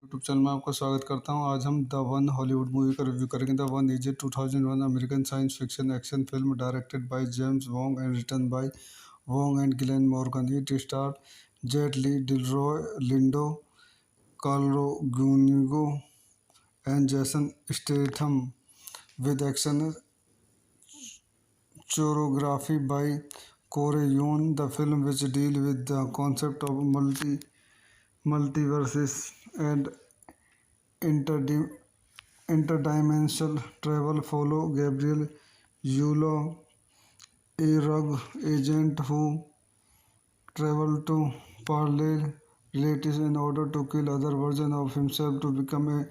YouTube channel में आपका स्वागत करता हूं। आज हम द वन हॉलीवुड मूवी का रिव्यू करेंगे। The one is a 2001 American science fiction action film directed by James Wong and written by Wong and Glen Morgan. It star Jet Li, Delroy Lindo, Carlo गूनिगो and Jason Statham with action choreography by Corey Yuen. The film, which deal with the concept of multiverses and interdi- interdimensional travel, follow Gabriel Yulo, a rogue agent who travel to parallel realities in order to kill other versions of himself to become a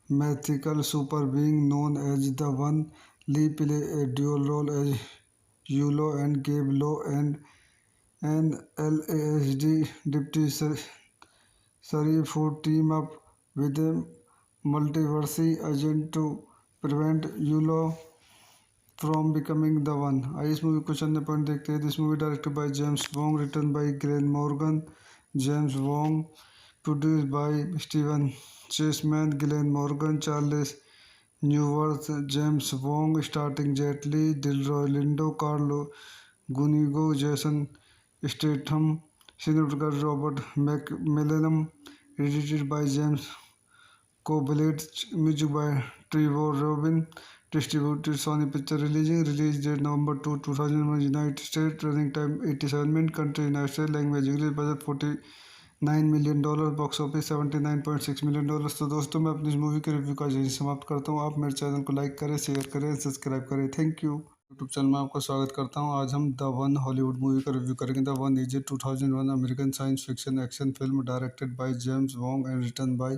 mythical super being known as the One. Lee play a dual role as Yulo and Gabe Lo and an LASD deputy sheriff who team up with a multiverse agent to prevent Yulo from becoming the one. आइए इस movie को चंद point देखते हैं। This movie directed by James Wong, written by Glen Morgan, James Wong, produced by Steven Chasman, Glen Morgan, Charles Newirth, James Wong, starting Jet Li, Delroy Lindo, Carlo गुनिगो, Jason Statham, cinematographer Robert मैकमिलनम, edited by James Coblentz, music by Trevor Rabin, distributed Sony Picture Releasing. Release date November 2, 2001, United States. Running time 87 minutes. Country United States. Language English. Budget $49 million. Box office $79.6 million. तो दोस्तों मैं अपनी इस movie के review का यही समाप्त करता हूँ। आप मेरे चैनल को लाइक करें, शेयर करें, सब्सक्राइब करें। Thank you. यूट्यूब चैनल में आपका स्वागत करता हूँ। आज हम द वन हॉलीवुड मूवी का रिव्यू करेंगे। The one is a 2001 American science fiction action film directed by James Wong and written by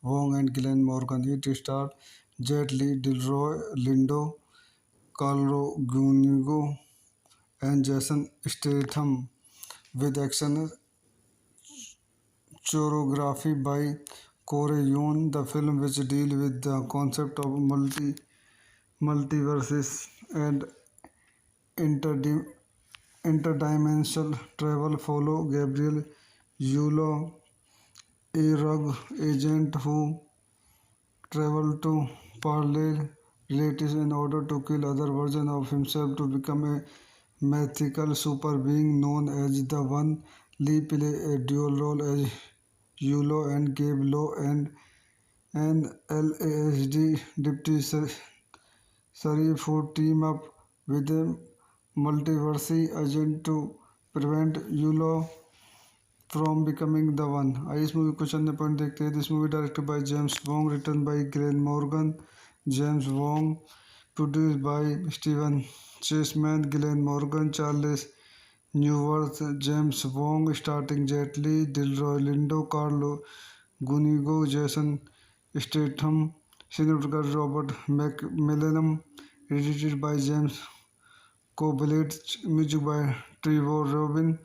Wong and Glen Morgan. It starred Jet Li, Delroy Lindo, Carlo Gunigo and Jason Statham with action choreography by Corey Yuen. The film, which deal with the concept of multiverses and interdi- interdimensional travel, follow Gabriel Yulo, a rogue agent who travel to parallel realities in order to kill other versions of himself to become a mythical super being known as the One. Lee play a dual role as Yulo and Gabe Lo and an LASD deputy Sharif who team up with a multiverse agent to prevent Yulo from becoming the one. आइए इस movie को चंद point देखते हैं. This movie directed by James Wong, written by Glen Morgan. James Wong, produced by Steven Chasman, Glen Morgan, Charles Newirth. James Wong starting Jet Li, Delroy Lindo, Carlo गुनिगो, Jason Statham, cinematographer Robert मैकमिलनम, edited by James Coblentz, music by Trevor Rabin,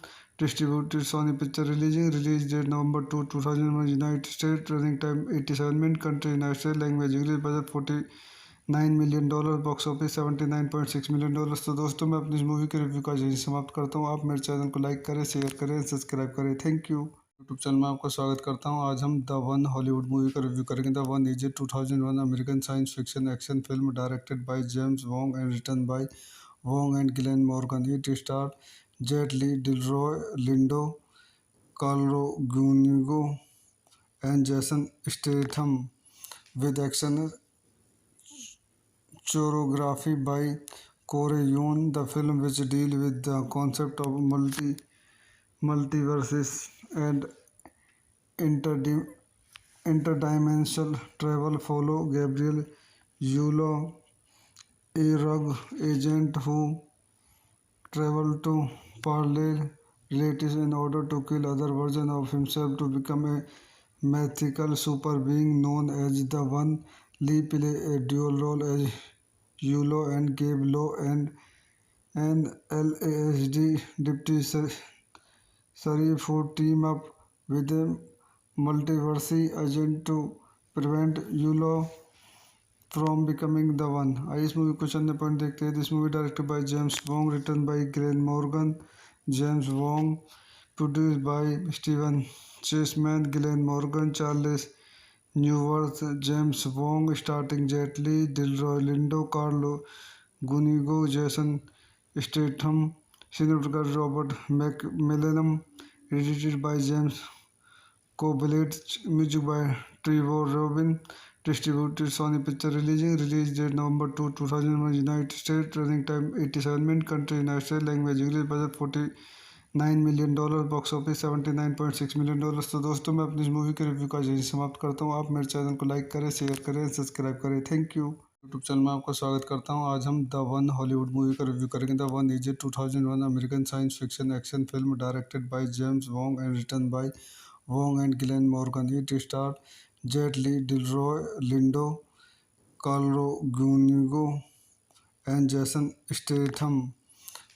distributed Sony Picture Releasing. Release date November 2, 2001, United States. Running time 87 minutes. Country United States. Language English. Budget $49 million. Box office $79.6 million. तो दोस्तों मैं अपनी इस movie के review का यही समाप्त करता हूँ. आप मेरे चैनल को लाइक करें, शेयर करें, सब्सक्राइब करें. Thank you. यूट्यूब चैनल में आपका स्वागत करता हूँ. आज हम द वन हॉलीवुड मूवी का रिव्यू करेंगे. The one is a 2001 American science fiction action film directed by James Wong and written by Wong and Glenn Morgan. It starred Jet Li, Delroy Lindo, Carlo Gunigo, and Jason Statham, with action choreography by Corey Yuen. The film, which deals with the concept of multiverses and interdimensional travel, follow Gabriel Yulo, a rogue agent who travel to parallel realities in order to kill other versions of himself to become a mythical super being known as the One. Lee play a dual role as Yulo and Gabe Lo, and an LASD deputy sheriff who team up with a multiverse agent to prevent Yulo from becoming the one. आइए इस movie को चंद point देखते हैं. This movie directed by James Wong, written by Glen Morgan. James Wong, produced by Steven Chasman, Glen Morgan, Charles Newirth. James Wong starting Jet Li, Delroy Lindo, Carlo गुनिगो, Jason Statham, cinematographer Robert मैकमिलनम, edited by James Coblentz, music by Trevor Rabin, distributed Sony Picture Releasing. Release date November 2, 2001, United States. Running time 87 minutes. Country United States. Language English. Budget $49 million. Box office $79.6 million. तो दोस्तों मैं अपनी इस movie के review का यही समाप्त करता हूँ. आप मेरे चैनल को लाइक करें, शेयर करें, सब्सक्राइब करें. Thank you. यूट्यूब चैनल में आपका स्वागत करता हूँ. आज हम द वन हॉलीवुड मूवी का रिव्यू करेंगे. The one is a 2001 American science fiction action film directed by James Wong and written by Wong and Glenn Morgan. It starred Jet Li, Delroy Lindo, Carlo Gunigo, and Jason Statham,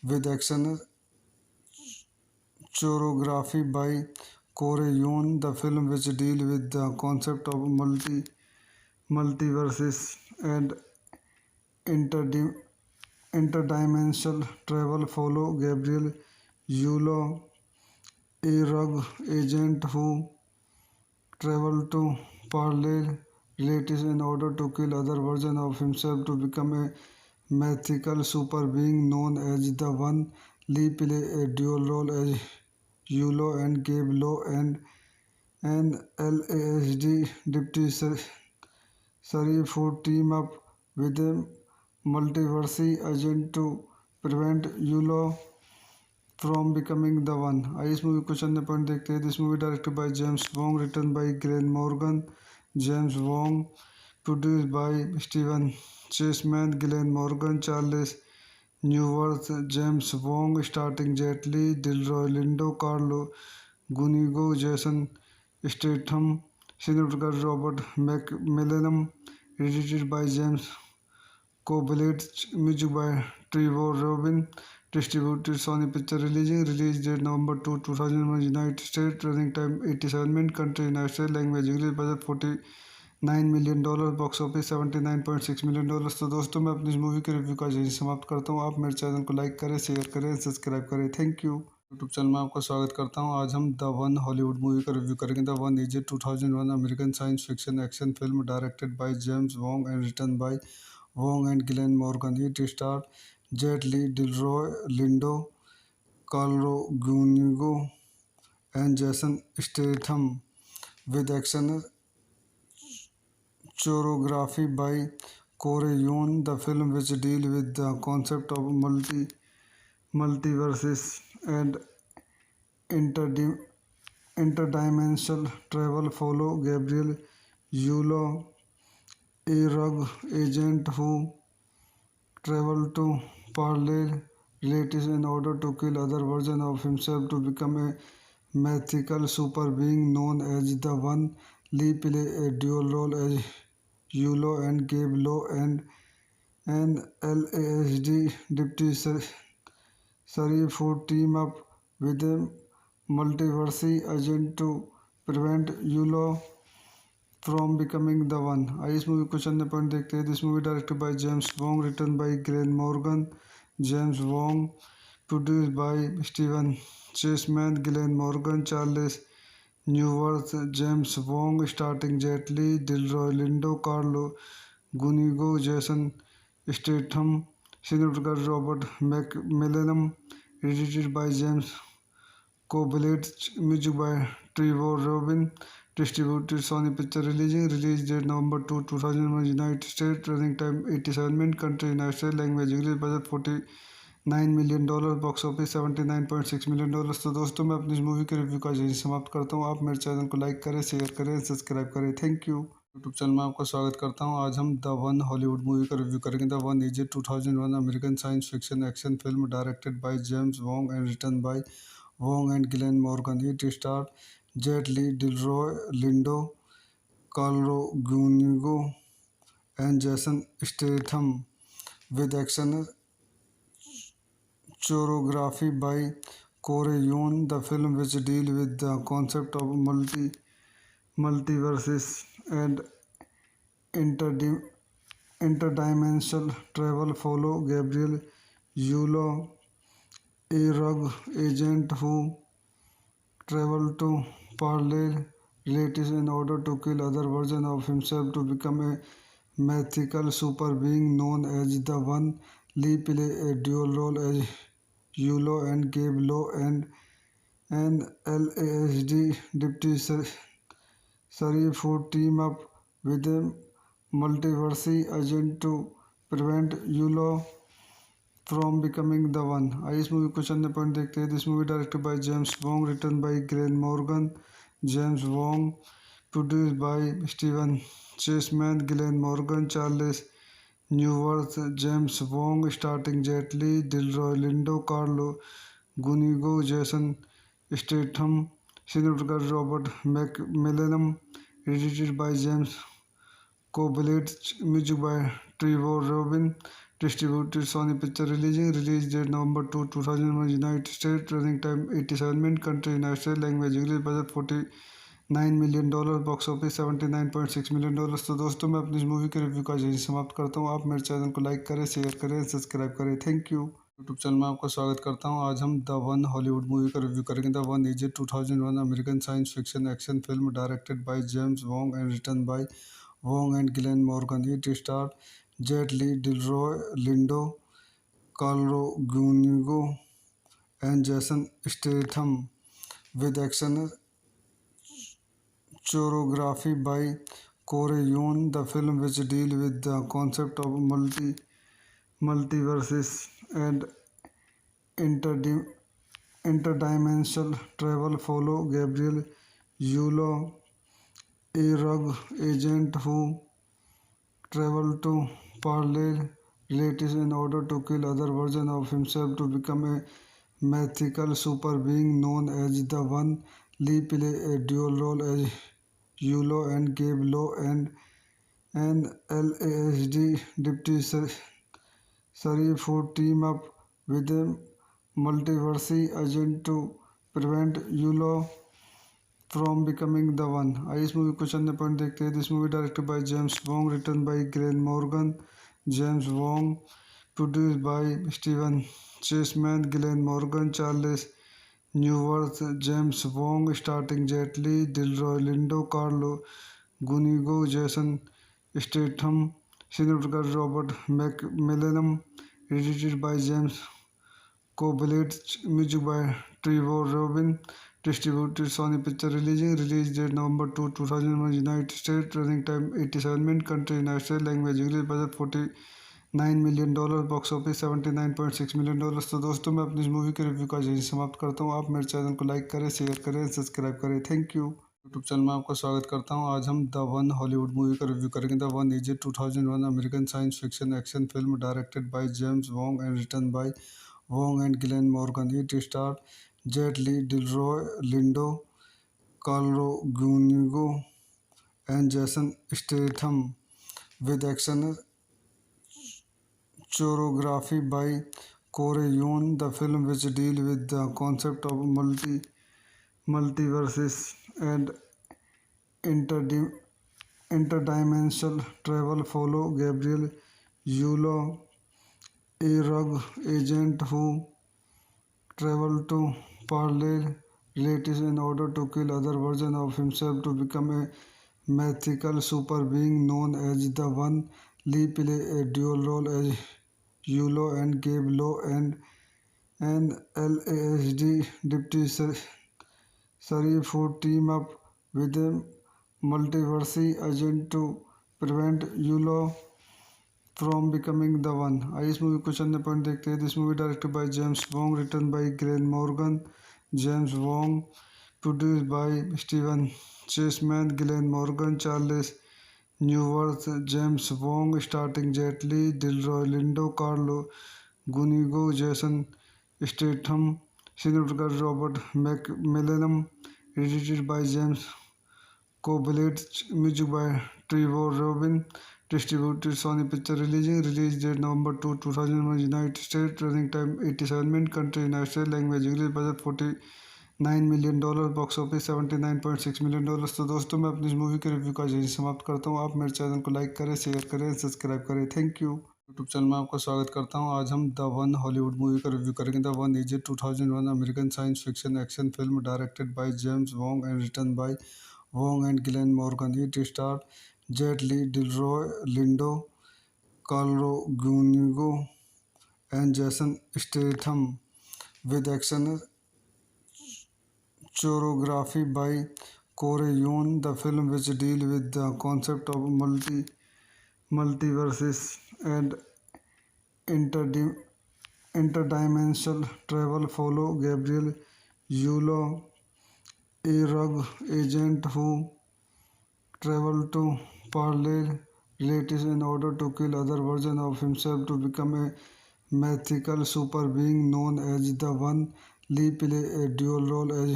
with action choreography by Corey Yuen. The film, which deals with the concept of multiverses and interdimensional travel, follow Gabriel Yulo, a rogue agent who travel to parallel realities in order to kill other versions of himself to become a mythical super being known as the One. Lee play a dual role as Yulo and Gabe Lo, and an LASD deputy sheriff who team up with a multiverse agent to prevent Yulo from becoming the one. आइए इस movie को चंद point देखते हैं. This movie directed by James Wong, written by Glen Morgan. James Wong, produced by Steven Chasman, Glen Morgan, Charles Newirth. James Wong starting Jet Li, Delroy Lindo, Carlo गुनिगो, Jason Statham, cinematographer Robert मैकमिलनम, edited by James Coblentz, music by Trevor Rabin, distributed Sony Picture Releasing. Release date November 2, 2001, United States. Running time 87 minutes. Country United States. Language English. Budget $49 million. Box office $79.6 million. तो दोस्तों मैं अपनी इस movie के review का यही समाप्त करता हूँ. आप मेरे चैनल को लाइक करें, शेयर करें, सब्सक्राइब करें. Thank you. यूट्यूब चैनल में आपका स्वागत करता हूँ. आज हम द वन हॉलीवुड मूवी का रिव्यू करेंगे. The one is a 2001 American science fiction action film directed by James Wong and written by Wong and Glenn Morgan. It starred Jet Li, Delroy Lindo, Carlo Gunigo, and Jason Statham, with action choreography by Corey the film which deal with the concept of multiverses and interdim- interdimensional travel. Follow Gabriel Yulo, a rogue agent who travel to parallel realities in order to kill other versions of himself to become a mythical super being known as the One. Lee play a dual role as Yulo and Gabe Low and an LASD deputy sheriff who team up with a multiverse agent to prevent Yulo from becoming the one. आइए इस movie को चंद point देखते हैं. This movie directed by James Wong, written by Glen Morgan. James Wong, produced by Steven Chasman, Glen Morgan, Charles Newirth. James Wong starting Jet Li, Delroy Lindo, Carlo गुनिगो, Jason Statham, cinematographer Robert मैकमिलनम, edited by James Coblentz, music by Trevor Rabin, distributed Sony Picture Releasing. Release date November 2, 2001, United States. Running time 87 minutes. Country United States. Language English. Budget $49 million. Box office $79.6 million. तो दोस्तों मैं अपनी इस movie के review का यही समाप्त करता हूँ. आप मेरे चैनल को लाइक करें, शेयर करें, सब्सक्राइब करें. Thank you. यूट्यूब चैनल में आपका स्वागत करता हूँ. आज हम द वन हॉलीवुड मूवी का रिव्यू करेंगे. The one is a 2001 American science fiction action film directed by James Wong and written by Wong and Glenn Morgan. It starred Jet Li, Delroy Lindo, Carlo Gunigo, and Jason Statham, with action choreography by Corey Yuen. The film which deal with the concept of multiverses and interdim- interdimensional travel. Follow Gabriel Yulo, a rogue agent who travel to parallel realities in order to kill other versions of himself to become a mythical super being known as the One. Lee play a dual role as Yulo and Gabe Low and an LASD deputy sheriff who team up with a multiverse agent to prevent Yulo from becoming the one. आइए इस movie को चंद point देखते हैं. This movie directed by James Wong, written by Glen Morgan. James Wong, produced by Steven Chasman, Glen Morgan, Charles Newirth. James Wong starting Jet Li, Delroy Lindo, Carlo गुनिगो, Jason Statham, cinematographer Robert मैकमिलनम, edited by James Coblentz, music by Trevor Rabin, distributed Sony Picture Releasing. Release date November 2, 2001, United States. Running time 87 minutes. Country United States. Language English. Budget $49 million. Box office $79.6 million. तो दोस्तों मैं अपनी इस movie के review का यही समाप्त करता हूँ. आप मेरे चैनल को लाइक करें, शेयर करें, सब्सक्राइब करें. Thank you. यूट्यूब चैनल में आपका स्वागत करता हूँ. आज हम द वन हॉलीवुड मूवी का रिव्यू करेंगे. The one is a 2001 American science fiction action film directed by James Wong and written by Wong and Glenn Morgan. It starred Jet Li, Delroy Lindo, Carlo Gunigo, and Jason Statham, with action choreography by Corey Yuen. The film which deal with the concept of multiverses and interdim- interdimensional travel. Follow Gabriel Yulo, a rogue agent who travel to parallel realities in order to kill other versions of himself to become a mythical super being known as the One. Lee play a dual role as Yulo and Gabe Low and an LASD deputy sheriff who team up with a multiverse agent to prevent Yulo from becoming the one. आइए इस movie को चंद point देखते हैं. This movie directed by James Wong, written by Glen Morgan. James Wong, produced by Steven Chasman, Glen Morgan, Charles Newirth. James Wong starting Jet Li, Delroy Lindo, Carlo गुनिगो, Jason Statham, cinematographer Robert मैकमिलनम, edited by James Coblentz, music by Trevor Rabin, distributed Sony Picture release date November 2, 2001, United States, running time 87 minutes, country United States, language English, budget $49 million, box office $79.6 million। तो दोस्तों मैं अपनी इस movie के review का यही समाप्त करता हूँ। आप मेरे चैनल को लाइक करें, शेयर करें, सब्सक्राइब करें। Thank you. यूट्यूब चैनल में आपका स्वागत करता हूँ। आज हम द वन हॉलीवुड मूवी का रिव्यू करेंगे। The one is a 2001 American science fiction action film directed by James Wong and written by Wong and Glen Morgan. It star Jet Li, Delroy Lindo, Carlo गूनिगो and Jason Statham with action choreography by Corey Yuen. The film, which deal with the concept of multiverses and interdim- interdimensional travel, follow Gabriel Yulo, a rogue agent who travel to parallel realities in order to kill other versions of himself to become a mythical super being known as the One. Lee play a dual role as Yulo and Gabe Lowe and an LASD deputy sheriff who team up with a multiverse agent to prevent Yulo from becoming the one। आइए इस movie कुछ अन्य point देखते हैं। This movie directed by James Wong, written by Glen Morgan, James Wong, produced by Steven Chasman, Glen Morgan, Charles Newirth, James Wong, starting Jet Li, Delroy Lindo, Carlo गुनिगो, Jason Statham, cinematographer Robert मैकमिलनम, edited by James Coblentz, music by Trevor Rabin, distributed Sony Picture release date November 2, 2001, United States, running time 87 minutes, country United States, language English, budget $49 million, box office $79.6 million। तो दोस्तों मैं अपनी इस movie के review का यही समाप्त करता हूँ। आप मेरे चैनल को लाइक करें, शेयर करें, सब्सक्राइब करें। Thank you. यूट्यूब चैनल में आपका स्वागत करता हूँ। आज हम द वन हॉलीवुड मूवी का रिव्यू करेंगे। The one is a 2001 American science fiction action film directed by James Wong and written by Wong and Glenn Morgan. It starred Jet Li, Delroy Lindo, Carlo Gunigo and Jason Statham with action choreography by Corey Yuen. The film, which deal with the concept of multiverses and interdim- interdimensional travel, follow Gabriel Yulo, a rogue agent who travel to parallel realities in order to kill other versions of himself to become a mythical super being known as the One. Lee play a dual role as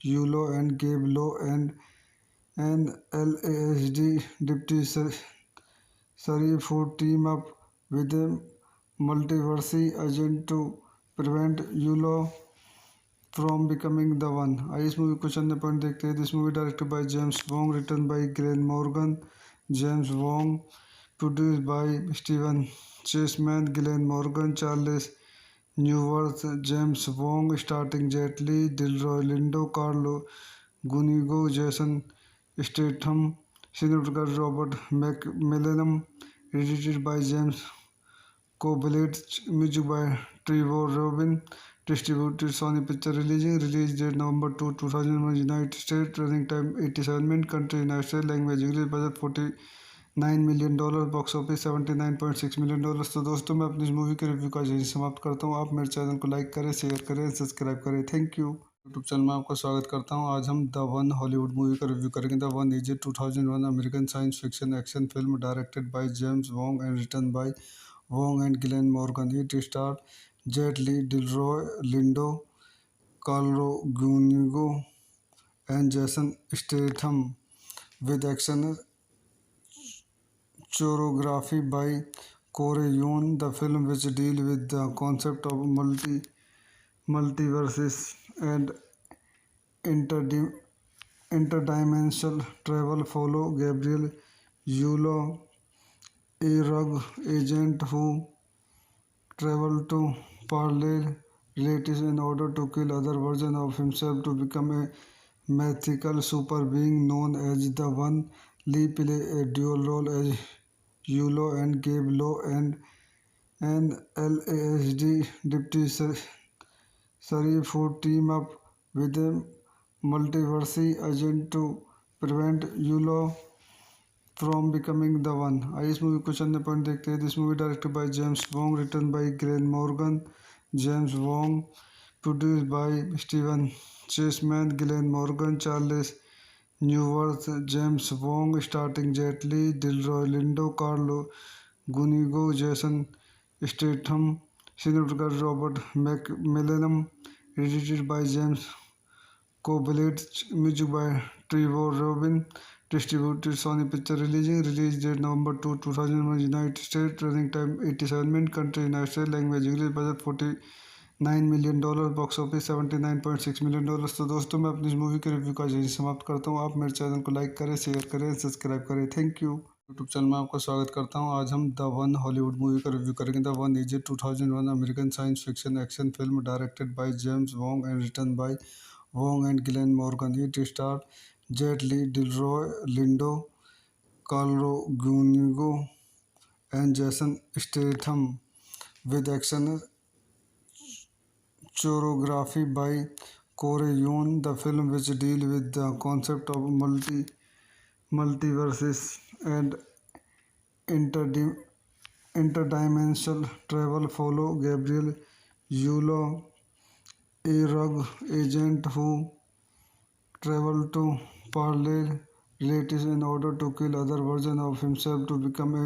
Yulo and Gabe Lowe and an LASD deputy sheriff who team up with a multiverse agent to prevent Yulo from becoming the one. आइए इस movie कुछ अन्य point देखते हैं। This movie directed by James Wong, written by Glen Morgan, James Wong, produced by Steven Chasman, Glen Morgan, Charles Newirth, James Wong, starting Jet Li, Delroy Lindo, Carlo गुनिगो, Jason Statham, cinematographer Robert मैकमिलनम, edited by James Coblentz, music by Trevor Rabin, distributed Sony Picture release date November 2, 2001, United States, running time 87 minutes, country United States, language English, budget $49 million, box office $79.6 million। तो दोस्तों मैं अपनी इस movie के review का यही समाप्त करता हूँ। आप मेरे चैनल को लाइक करें, शेयर करें, सब्सक्राइब करें। Thank you. यूट्यूब चैनल में आपका स्वागत करता हूँ। आज हम द वन हॉलीवुड मूवी का रिव्यू करेंगे। The one is a 2001 American science fiction action film directed by James Wong and written by Wong and Glen Morgan. It star Jet Li, Delroy Lindo, Carlo Gunigo and Jason Statham with action choreography by Corey Yuen. The film, which deal with the concept of multiverses and interdim- interdimensional travel, follow Gabriel Yulo, a rogue agent who travel to parallel realities in order to kill other versions of himself to become a mythical super being known as the One. Lee play a dual role as Yulo and Gabe Lowe and an LASD deputy sheriff who team up with a multiverse agent to prevent Yulo from becoming the one. आइए इस movie को चंद point देखते हैं. This movie directed by James Wong, written by Glen Morgan. James Wong, produced by Steven Chasman, Glen Morgan, Charles Newirth. James Wong starting Jet Li, Delroy Lindo, Carlo गुनिगो, Jason Statham, cinematographer Robert मैकमिलनम, edited by James Coblentz, music by Trevor Rabin, distributed Sony picture releasing, release date November 2, 2001, United State, running time 87 minute, country United State, language English, budget $49 million, box office $79.6 million. तो दोस्तों मैं अपनी इस movie के review का यही समाप्त करता हूँ. आप मेरे चैनल को लाइक करें, शेयर करें, सब्सक्राइब करें. Thank you. यूट्यूब चैनल में आपका स्वागत करता हूँ. आज हम द वन हॉलीवुड मूवी का रिव्यू करेंगे. The one is a 2001 American science fiction action film directed by James Wong and written by Wong and Glenn Morgan. It starred Jet Li, Delroy Lindo, Carlo Gunigo, and Jason Statham, with action choreography by Corey Yuen. The film, which deals with the concept of multiverses and interdim- interdimensional travel, follow Gabriel Yulo, a rogue agent who travel to parallel realities in order to kill other versions of himself to become a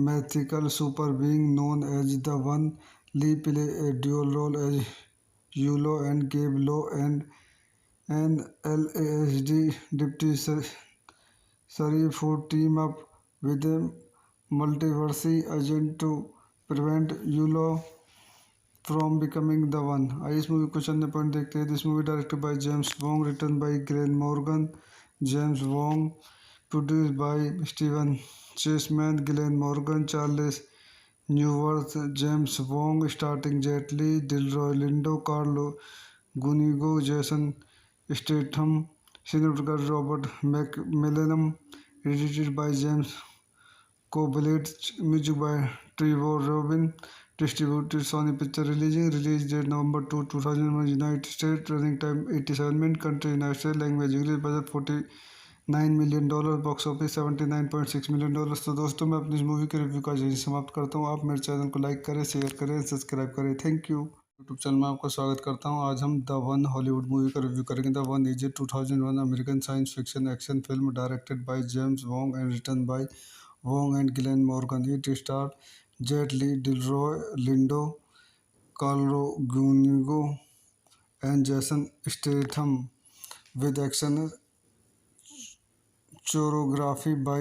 mythical super being known as the One. Lee play a dual role as Yulo and Gabe Lo, and an LASD deputy sheriff who team up with a multiverse agent to prevent Yulo from becoming the one. आइए इस movie को चंद point देखते हैं. This movie directed by James Wong, written by Glen Morgan. James Wong, produced by Steven Chasman, Glen Morgan, Charles Newirth. James Wong starting Jet Li, Delroy Lindo, Carlo गुनिगो, Jason Statham, cinematographer Robert मैकमिलनम, edited by James Coblentz, music by Trevor Rabin, distributed Sony picture releasing, release date November 2, 2001, United State, running time 87 minute, country United State, language English, budget $49 million, box office $79.6 million. तो दोस्तों मैं अपनी इस movie के review का यही समाप्त करता हूँ. आप मेरे चैनल को लाइक करें, शेयर करें, सब्सक्राइब करें. Thank you. यूट्यूब चैनल में आपका स्वागत करता हूँ. आज हम द वन हॉलीवुड मूवी का रिव्यू करेंगे. The one is a 2001 American science fiction action film directed by James Wong and written by Wong and Glenn Morgan. It starred Jet Li, Delroy Lindo, Carlo Gunigo, and Jason Statham, with action choreography by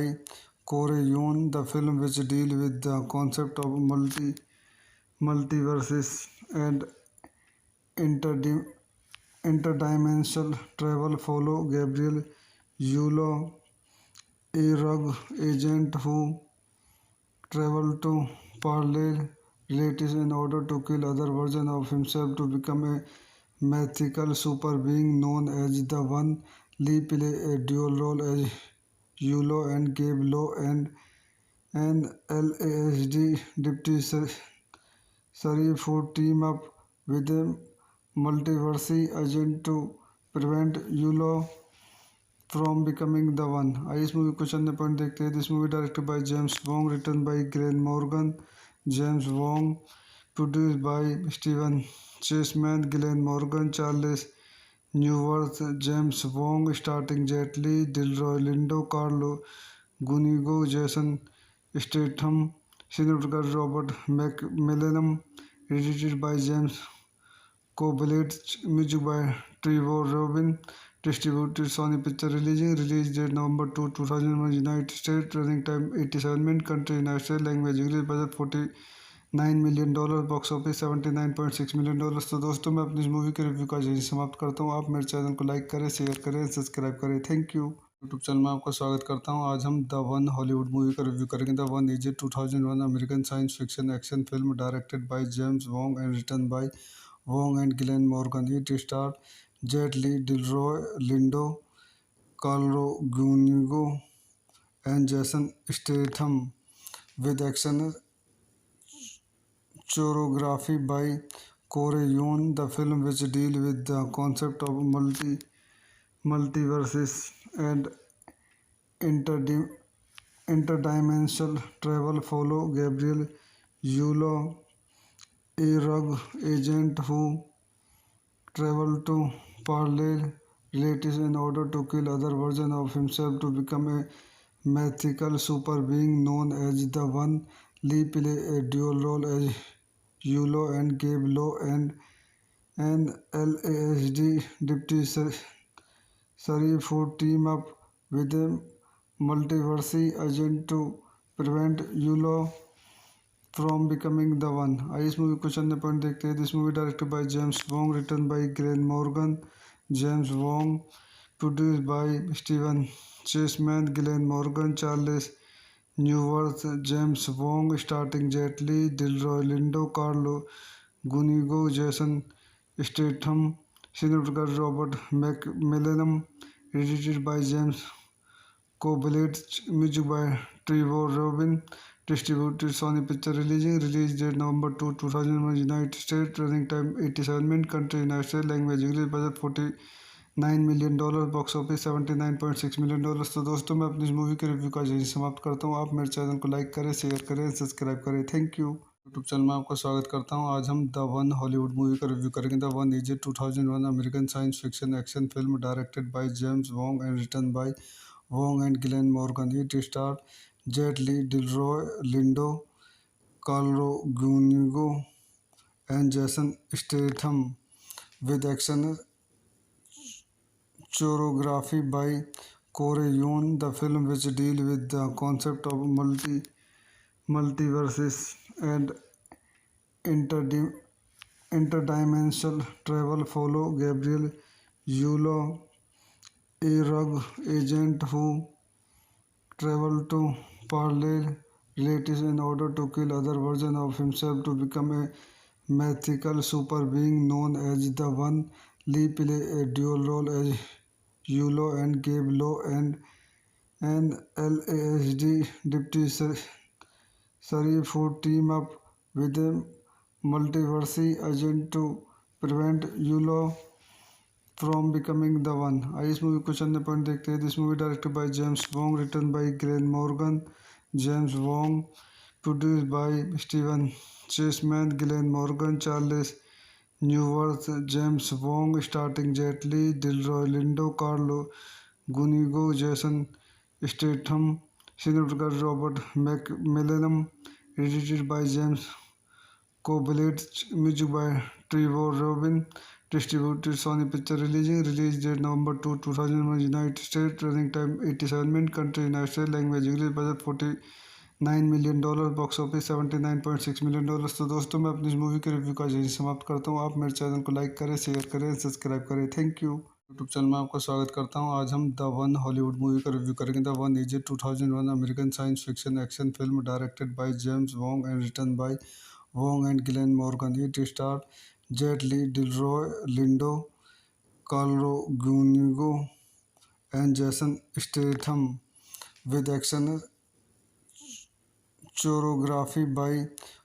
Corey Yuen. The film, which deals with the concept of multiverses and interdim- interdimensional travel, follow Gabriel Yulo, a rogue agent who travel to parallel realities in order to kill other versions of himself to become a mythical super being known as the One. Lee play a dual role as Yulo and Gabe Lo, and an LASD deputy sheriff who team up with a multiverse agent to prevent Yulo from becoming the one. आइए इस movie को चंद point देखते हैं. This movie directed by James Wong, written by Glen Morgan. James Wong, produced by Steven Chasman, Glen Morgan, Charles Newirth. James Wong starting Jet Li, Delroy Lindo, Carlo गुनिगो, Jason Statham, cinematographer Robert मैकमिलनम, edited by James Coblentz, music by Trevor Rabin, distributed Sony picture releasing, release date November 2, 2001, United State, running time 87 minute, country United State, language English, budget $49 million, box office $79.6 million. तो दोस्तों मैं अपनी इस movie के review का यही समाप्त करता हूँ. आप मेरे चैनल को लाइक करें, शेयर करें, सब्सक्राइब करें. Thank you. यूट्यूब चैनल में आपका स्वागत करता हूँ. आज हम द वन हॉलीवुड मूवी का रिव्यू करेंगे. The one is a 2001 American science fiction action film directed by James Wong and written by Wong and Glenn Morgan. It starred Jet Li, Delroy Lindo, Carlo Gunigo, and Jason Statham, with action choreography by Corey Yuen. The film, which deals with the concept of multiverses, and interdim- interdimensional travel follow Gabriel Yulo, a rogue agent who traveled to parallel realities in order to kill other versions of himself to become a mythical super being known as the One. Lee play a dual role as Yulo and Gabe Law and an LASD deputy sheriff who team up with a multiverse agent to prevent Yulo from becoming the one. आइए इस movie को चंद point देखते हैं. This movie directed by James Wong, written by Glen Morgan. James Wong, produced by Steven Chasman, Glen Morgan, Charles Newirth. James Wong starting Jet Li, Delroy Lindo, Carlo गुनिगो, Jason Statham, cinematographer Robert मैकमिलनम, edited by James Coblett, music by Trevor Rabin, distributed Sony Picture Releasing, release date November 2, 2001, United States, running time 87 minutes, country United States, language English, budget $49 million, box office $79.6 million. तो दोस्तों मैं अपनी इस movie के review का यही समाप्त करता हूँ. आप मेरे चैनल को लाइक करें, शेयर करें, सब्सक्राइब करें. Thank you. यूट्यूब चैनल में आपका स्वागत करता हूँ. आज हम द वन हॉलीवुड मूवी का रिव्यू करेंगे. The one is a 2001 American science fiction action film directed by James Wong and written by Wong and Glenn Morgan. It starred Jet Li, Delroy Lindo, Carlo Gunigo, and Jason Statham, with action choreography by Corey Yuen. The film, which deals with the concept of multiverses and interdim- interdimensional travel, follow Gabriel Yulo, a rogue agent who traveled to parallel realities in order to kill other versions of himself to become a mythical super being known as the One. Lee play a dual role as Yulo and Gabe Law and an LASD deputy sheriff who team up with a multiverse agent to prevent Yulo from becoming the one. आइए इस movie को चंद point देखते हैं. This movie directed by James Wong, written by Glen Morgan. James Wong, produced by Steven Chasman, Glen Morgan, Charles Newirth. James Wong starting Jet Li, Delroy Lindo, Carlo गुनिगो, Jason Statham, cinematographer Robert मैकमिलनम, edited by James Coblett, music by Trevor Rabin, distributed Sony Picture Releasing, release date November 2, 2001, United States, running time 87 minutes, country United States, language English, budget $49 million, box office $79.6 million. तो दोस्तों मैं अपनी इस movie के review का यही समाप्त करता हूँ. आप मेरे चैनल को लाइक करें, शेयर करें, सब्सक्राइब करें. Thank you. यूट्यूब चैनल में आपका स्वागत करता हूँ. आज हम द वन हॉलीवुड मूवी का रिव्यू करेंगे. The one is a 2001 American science fiction action film directed by James Wong and written by Wong and Glenn Morgan. It starred Jet Li, Delroy Lindo, Carlo Gunigo, and Jason Statham, with action choreography by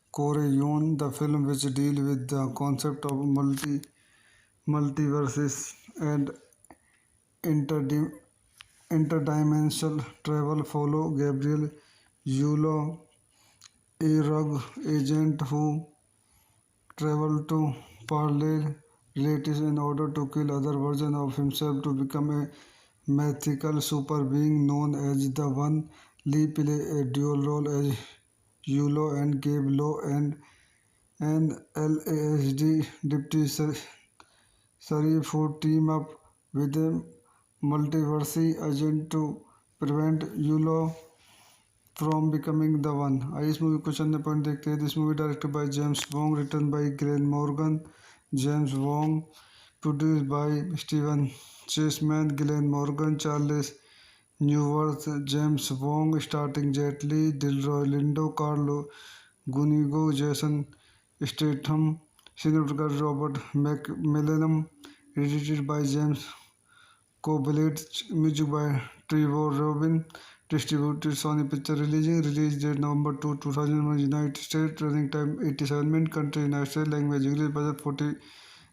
Corey Yuen. The film, which deals with the concept of multiverses and interdim- interdimensional travel, follow Gabriel Yulo, a rogue agent who traveled to parallel realities in order to kill other versions of himself to become a mythical super being known as the One. Lee play a dual role as Yulo and Gabe Law and an LASD deputy sheriff who team up with a multiverse agent to prevent Yulo from becoming the one. आइए इस movie को चंद point देखते हैं. This movie directed by James Wong, written by Glen Morgan. James Wong, produced by Steven Chasman, Glen Morgan, Charles Newirth. James Wong starting Jet Li, Delroy Lindo, Carlo गुनिगो, Jason Statham, cinematographer Robert मैकमिलनम, edited by James Coblett, music by Trevor Rabin, distributed Sony Picture Releasing, release date November 2, 2001, United States, running time 87 minutes, country United States, language English, budget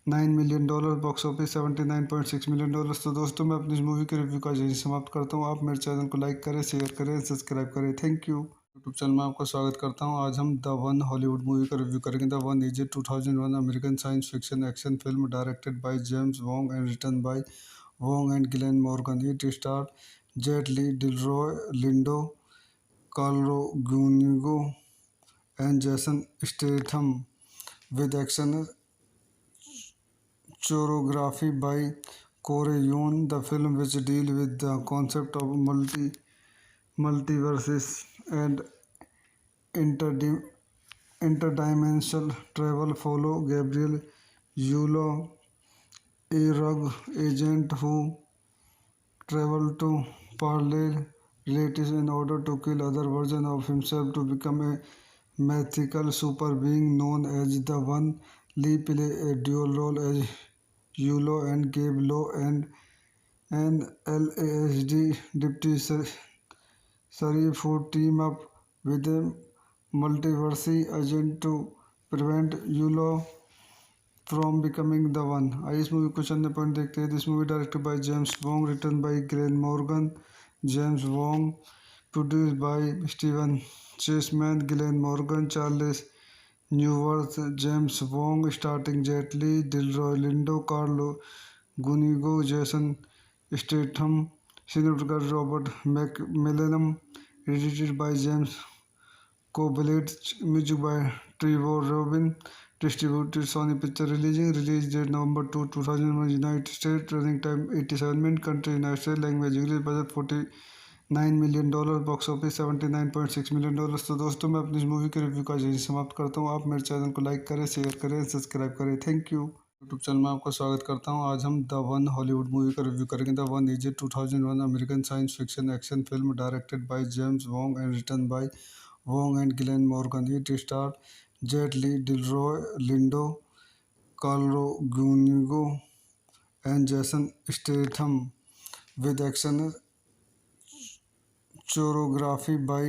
$9 million, box office $79.6 million। तो दोस्तों मैं अपनी इस movie के review का यही समाप्त करता हूँ। आप मेरे चैनल को लाइक करें, शेयर करें, सब्सक्राइब करें। Thank you. यूट्यूब चैनल में आपका स्वागत करता हूँ। आज हम द वन हॉलीवुड मूवी का रिव्यू करेंगे। The one is a 2001 American science fiction action film directed by James Wong and written by Wong and Glen Morgan. It star Jet Li, Delroy Lindo, Carlo गूनिगो and Jason Statham, with action choreography by Corey Yuen. The film, which deal with the concept of multiverses and interdim- interdimensional travel, follow Gabriel Yulo, a rogue agent who travel to parallel realities in order to kill other versions of himself to become a mythical super being known as the One. Lee play a dual role as Yulo and Gabe Lowe and an LASD deputy sheriff who team up with a multiverse agent to prevent Yulo from becoming the one। आइए इस movie को चंद point देखते हैं। This movie directed by James Wong, written by Glen Morgan. James Wong, produced by Steven Chasman, Glen Morgan, Charles Newirth. James Wong starting Jet Li, Delroy Lindo, Carlo गुनिगो, Jason Statham, cinematographer Robert मैकमिलनम, edited by James Coblentz, music by Trevor Rabin, distributed Sony Picture Releasing, release date November 2, 2001, United States, running time 87 minutes, country United States, language English, budget $49 million, box office $79.6 million। तो दोस्तों मैं अपनी इस movie के review का यही समाप्त करता हूँ। आप मेरे चैनल को लाइक करें, शेयर करें, सब्सक्राइब करें। Thank you. यूट्यूब चैनल में आपका स्वागत करता हूँ। आज हम द वन हॉलीवुड मूवी का रिव्यू करेंगे। The one is a 2001 American science fiction action film directed by James Wong and written by Wong and Glen Morgan. It star Jet Li, Delroy Lindo, Carlo गूनिगो and Jason Statham, with action choreography by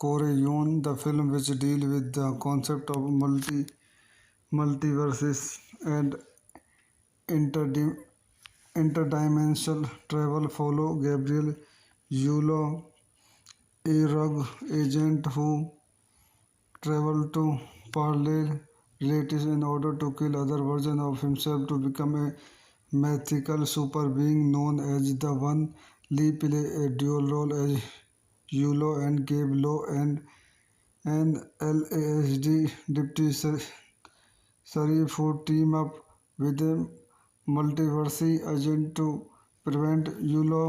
Corey Yuen. The film, which deal with the concept of multiverses and interdim- interdimensional travel, follow Gabriel Yulo, a rogue agent who travel to parallel realities in order to kill other versions of himself to become a mythical super being known as the One. Lee play a dual role as Yulo and Gabe Lowe and an LASD deputy sheriff who team up with a multiverse agent to prevent Yulo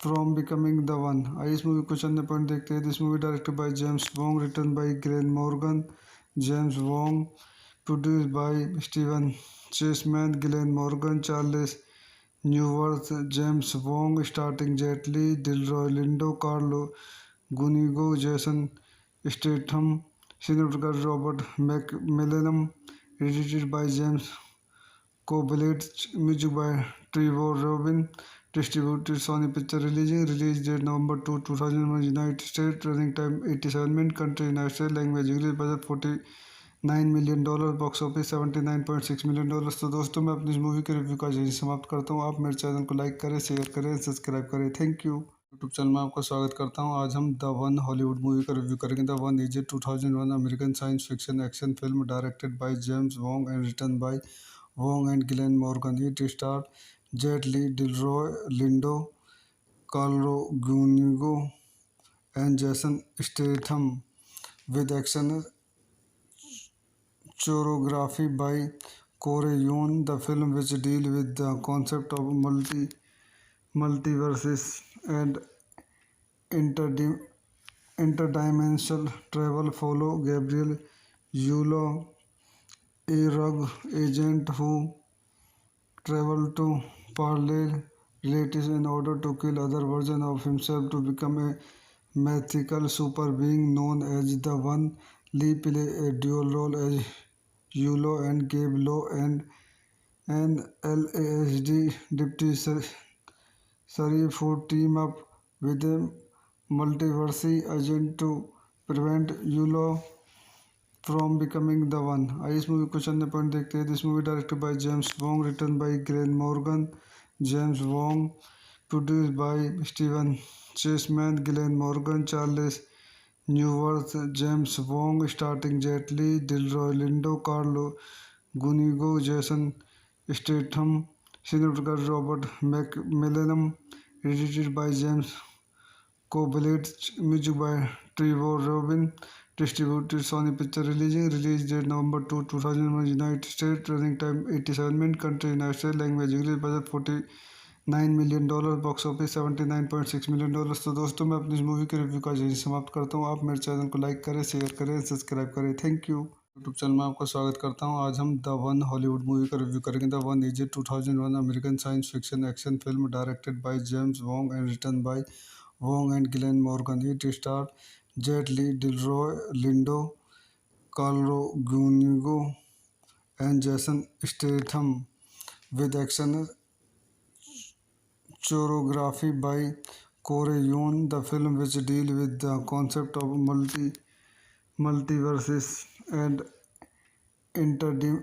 from becoming the one। आइए इस movie को चंद point देखते हैं। This movie directed by James Wong, written by Glen Morgan. James Wong, produced by Steven Chasman, Glen Morgan, Charles Newirth. James Wong starting Jet Li, Delroy Lindo, Carlo गुनिगो, Jason Statham, cinematographer Robert मैकमिलनम, edited by James Coblentz, music by Trevor Rabin, distributed Sony Picture Releasing, release date November 2, 2001, United States, running time 87 minutes, country United States, language English, budget $49 million, box office $79.6 million। तो दोस्तों मैं अपनी इस movie के review का यही समाप्त करता हूँ। आप मेरे चैनल को लाइक करें, शेयर करें, सब्सक्राइब करें। Thank you. यूट्यूब चैनल में आपका स्वागत करता हूँ। आज हम द वन हॉलीवुड मूवी का रिव्यू करेंगे। The one is a 2001 American science fiction action film directed by James Wong and written by Wong and Glen Morgan. It star Jet Li, Delroy Lindo, Carlo गूनिगो and Jason Statham, with action choreography by Corey Yuen. The film, which deal with the concept of multiverses and interdim- interdimensional travel, follow Gabriel Yulo, a rogue agent who travel to parallel realities in order to kill other versions of himself to become a mythical super being known as the One. Lee play a dual role as Yulo and Gabe Lowe and an LASD deputy sheriff who team up with a multiverse agent to prevent Yulo from becoming the one. आइए इस movie को चंद point देखते हैं। This movie directed by James Wong, written by Glen Morgan, James Wong, produced by Steven Chasman, Glen Morgan, Charles Newirth, James Wong, starting Jet Li, Delroy Lindo, Carlo गुनिगो, Jason Statham, cinematographer Robert मैकमिलनम, edited by James Coblentz, music by Trevor Rabin, distributed Sony Picture Releasing, release date November 2, 2001, United States, running time 87 minutes, country United States, language English, budget $49 million, box office $79.6 million। तो दोस्तों मैं अपनी इस movie के review का यही समाप्त करता हूँ। आप मेरे चैनल को लाइक करें, शेयर करें, सब्सक्राइब करें। Thank you. यूट्यूब चैनल में आपका स्वागत करता हूँ। आज हम द वन हॉलीवुड मूवी का रिव्यू करेंगे। The one is a 2001 American science fiction action film directed by James Wong and written by Wong and Glenn Morgan. It starred Jet Li, Delroy Lindo, Carlo Gunigo, and Jason Statham, with action choreography by Corey Yuen. The film, which deals with the concept of multiverses and interdim-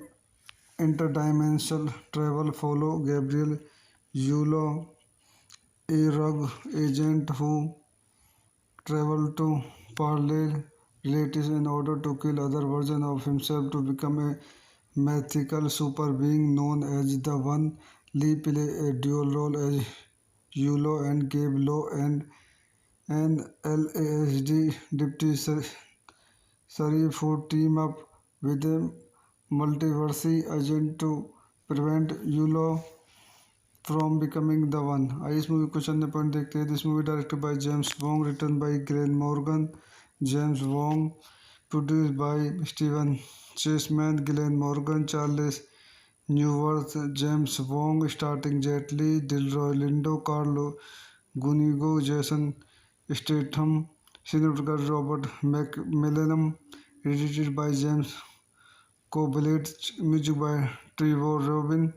interdimensional travel, follow Gabriel Yulo, a rogue agent who travel to parallel realities in order to kill other versions of himself to become a mythical super being known as the One. Lee play a dual role as Yulo and Gabe Lowe and an LASD deputy sheriff who team up with a multiverse agent to prevent Yulo from becoming the one. आइए इस movie को चंद point देखते हैं। This movie directed by James Wong, written by Glen Morgan, James Wong, produced by Steven Chasman, Glen Morgan, Charles Newirth, James Wong, starting Jet Li, Delroy Lindo, Carlo गुनिगो, Jason Statham, cinematographer Robert मैकमिलनम, edited by James Coblentz, music by Trevor Rabin,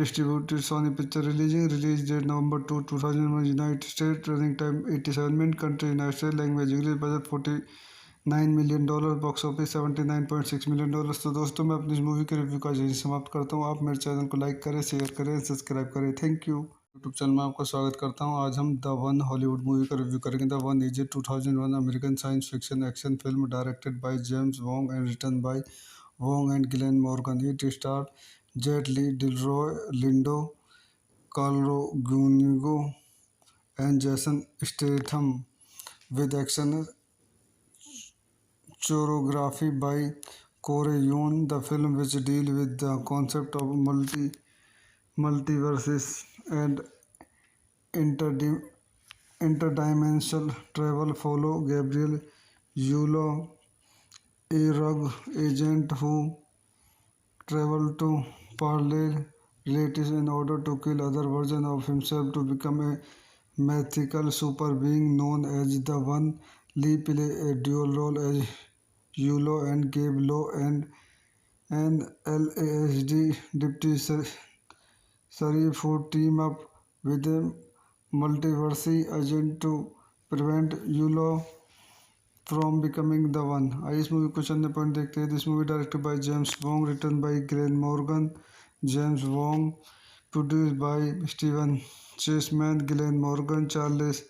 distributed Sony Picture Releasing, release date November 2, 2001, United States, running time 87 minutes, country United States, language English, budget $49 million, box office $79.6 million। तो दोस्तों मैं अपनी इस movie के review का यही समाप्त करता हूँ। आप मेरे चैनल को लाइक करें, शेयर करें, सब्सक्राइब करें। Thank you. यूट्यूब चैनल में आपका स्वागत करता हूँ। आज हम द वन हॉलीवुड मूवी का रिव्यू करेंगे। The one is a 2001 American science fiction action film directed by James Wong and written by Wong and Glenn Morgan. It starred Jet Li, Delroy Lindo, Carlo Gunigo, and Jason Statham, with action choreography by Corey Yuen. The film, which deals with the concept of multiverses and interdim- interdimensional travel, follow Gabriel Yulo, a rogue agent who travel to parallel realities in order to kill other versions of himself to become a mythical super being known as the One. Lee play a dual role as Yulo and Gabe Lowe and an LASD deputy sheriff who team up with a multiverse agent to prevent Yulo from becoming the one. आइए इस movie को चंद point देखते हैं। This movie directed by James Wong, written by Glen Morgan, James Wong, produced by Steven Chasman, Glen Morgan, Charles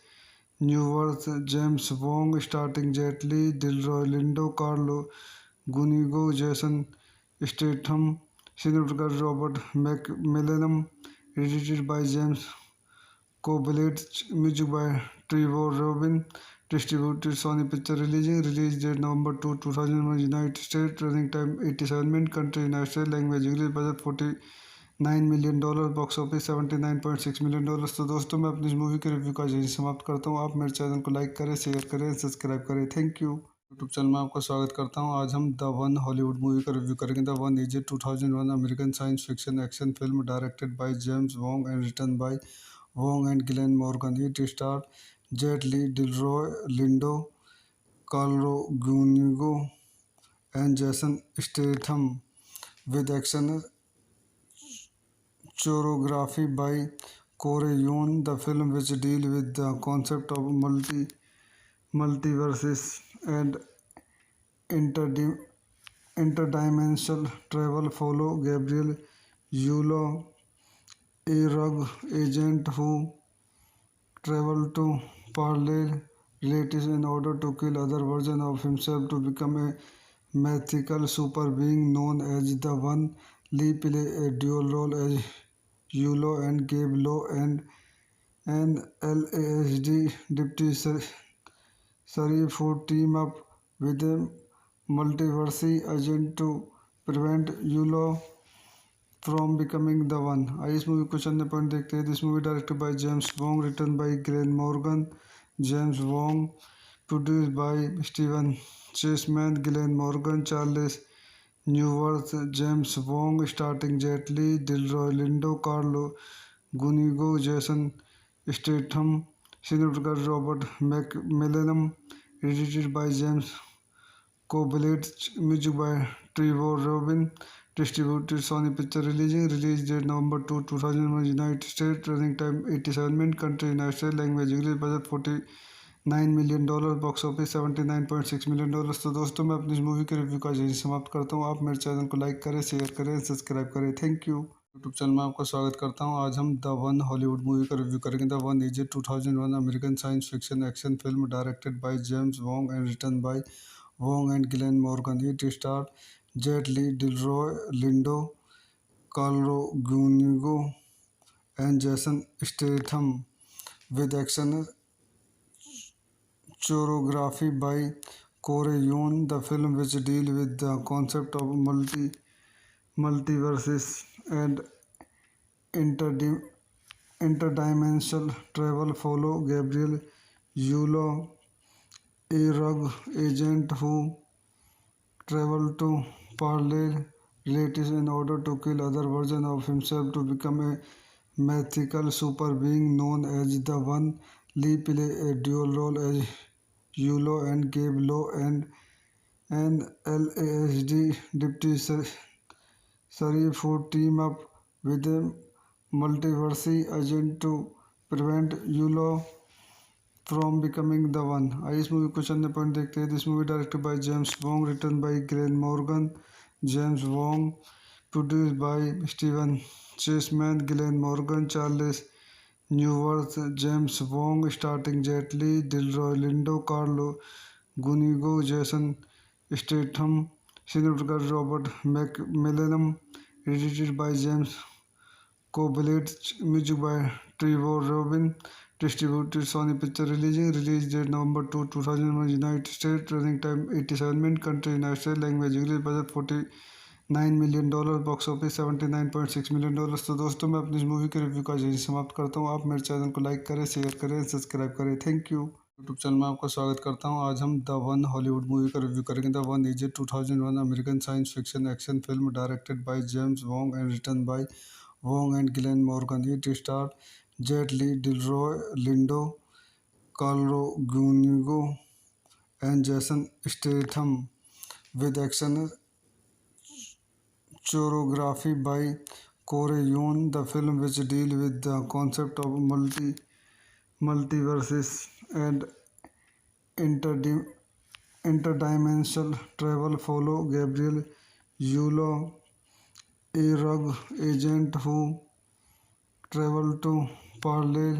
Newirth, James Wong, starting Jet Li, Delroy Lindo, Carlo गुनिगो, Jason Statham, cinematographer Robert मैकमिलनम, edited by James Coblentz, music by Trevor Rabin, distributed Sony Picture Releasing, release date November 2, 2001, United States, running time 87 minutes, country United States, language English, budget $49 million, box office $79.6 million। तो दोस्तों मैं अपनी इस movie के review का यही समाप्त करता हूँ। आप मेरे चैनल को लाइक करें, शेयर करें, सब्सक्राइब करें। Thank you. यूट्यूब चैनल में आपका स्वागत करता हूँ। आज हम द वन हॉलीवुड मूवी का रिव्यू करेंगे। The one is a 2001 American science fiction action film directed by James Wong and written by Wong and Glenn Morgan. It starred Jet Li, Delroy Lindo, Carlo Gunigo, and Jason Statham, with action choreography by Corey Yuen. The film, which deals with the concept of multiverses and interdim- interdimensional travel follow Gabriel Yulo, a rogue agent who traveled to parallel realities in order to kill other versions of himself to become a mythical super being known as the One. Lee play a dual role as Yulo and Gabe Law and an LASD deputy sheriff who team up with a multiverse agent to prevent Yulo from becoming the one. आइए इस movie को चंद point देखते हैं. This movie directed by James Wong, written by Glen Morgan. James Wong, produced by Steven Chasman, Glen Morgan, Charles Newirth. James Wong starting Jet Li, Delroy Lindo, Carlo गुनिगो, Jason Statham, cinematographer Robert मैकमिलनम, edited by James Coblentz, music by Trevor Rabin, distributed Sony Picture Releasing. Release date November 2, 2001, United States. Running time 87 minutes. Country United States. Language English. Budget $49 million. Box office $79.6 million. तो दोस्तों मैं अपनी इस movie के review का यही समाप्त करता हूँ. आप मेरे चैनल को लाइक करें, शेयर करें, सब्सक्राइब करें. Thank you. यूट्यूब चैनल में आपका स्वागत करता हूँ. आज हम द वन हॉलीवुड मूवी का रिव्यू करेंगे. The one is a 2001 American science fiction action film directed by James Wong and written by Wong and Glenn Morgan. It star Jet Li, Delroy Lindo, Carlo Gunigo, and Jason Statham, with action choreography by Corey Yuen. The film, which deals with the concept of multiverses and interdimensional travel, follow Gabriel Yulo, a rogue agent who traveled to parallel realities in order to kill other versions of himself to become a mythical super being known as the One. Lee play a dual role as Yulo and Gabe Law and an LASD deputy sheriff who team up with a multiverse agent to prevent Yulo from becoming the one. आइए इस movie को चंद point देखते हैं. This movie directed by James Wong, written by Glen Morgan. James Wong, produced by Steven Chasman, Glen Morgan, Charles Newirth. James Wong starting Jet Li, Delroy Lindo, Carlo गुनिगो, Jason Statham, cinematographer Robert मैकमिलनम, edited by James Coblentz, music by Trevor Rabin, distributed Sony Picture Releasing. Release date November 2, 2001, United States. Running time 87 minutes. Country United States. Language English. Budget $49 million. Box office $79.6 million. तो दोस्तों मैं अपनी इस movie के review का यही समाप्त करता हूँ. आप मेरे चैनल को लाइक करें, शेयर करें, सब्सक्राइब करें. Thank you. यूट्यूब चैनल में आपका स्वागत करता हूँ. आज हम द वन हॉलीवुड मूवी का रिव्यू करेंगे. The one is a 2001 American science fiction action film directed by James Wong and written by Wong and Glenn Morgan. It star Jet Li, Delroy Lindo, Carlo Gunigo, and Jason Statham, with action choreography by Corey Yuen. The film, which deals with the concept of multiverses and interdimensional travel, follow Gabriel Yulo, a rogue agent who traveled to parallel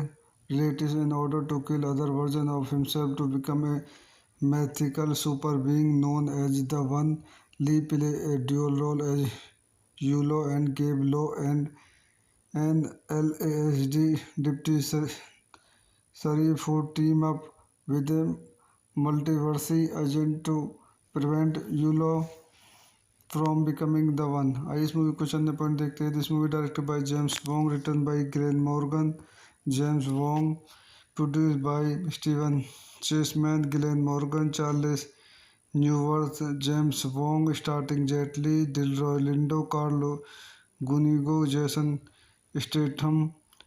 realities in order to kill other versions of himself to become a mythical super being known as the One. Lee play a dual role as Yulo and Gabe Law and an LASD deputy sheriff who team up with a multiverse agent to prevent Yulo from becoming the one. आइए इस movie को चंद point देखते हैं. This movie directed by James Wong, written by Glen Morgan. James Wong, produced by Steven Chasman, Glen Morgan, Charles Newirth. James Wong starting Jet Li, Delroy Lindo, Carlo गुनिगो, Jason Statham,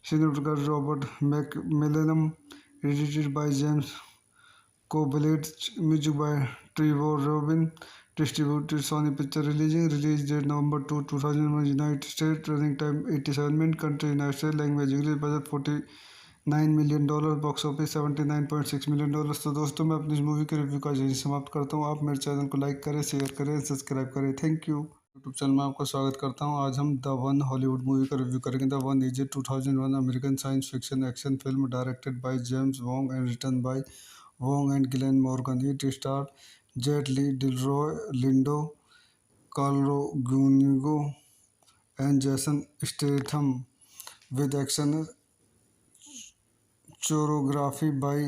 cinematographer Robert मैकमिलनम, edited by James Coblentz, music by Trevor Rabin, distributed Sony Picture Releasing. Release date November 2, 2001, United States. Running time 87 minutes. Country United States. Language English. Budget $9 million, box office $79.6 million. तो दोस्तों मैं अपनी इस movie के review का यही समाप्त करता हूँ। आप मेरे चैनल को लाइक करें, शेयर करें, सब्सक्राइब करें। Thank you. यूट्यूब चैनल में आपका स्वागत करता हूँ। आज हम द वन हॉलीवुड मूवी का रिव्यू करेंगे। The one is a 2001 American science fiction action film directed by James Wong and written by Wong and Glen Morgan. It star Jet Li, Delroy Lindo, Carlo गूनिगो and Jason Statham, with action choreography by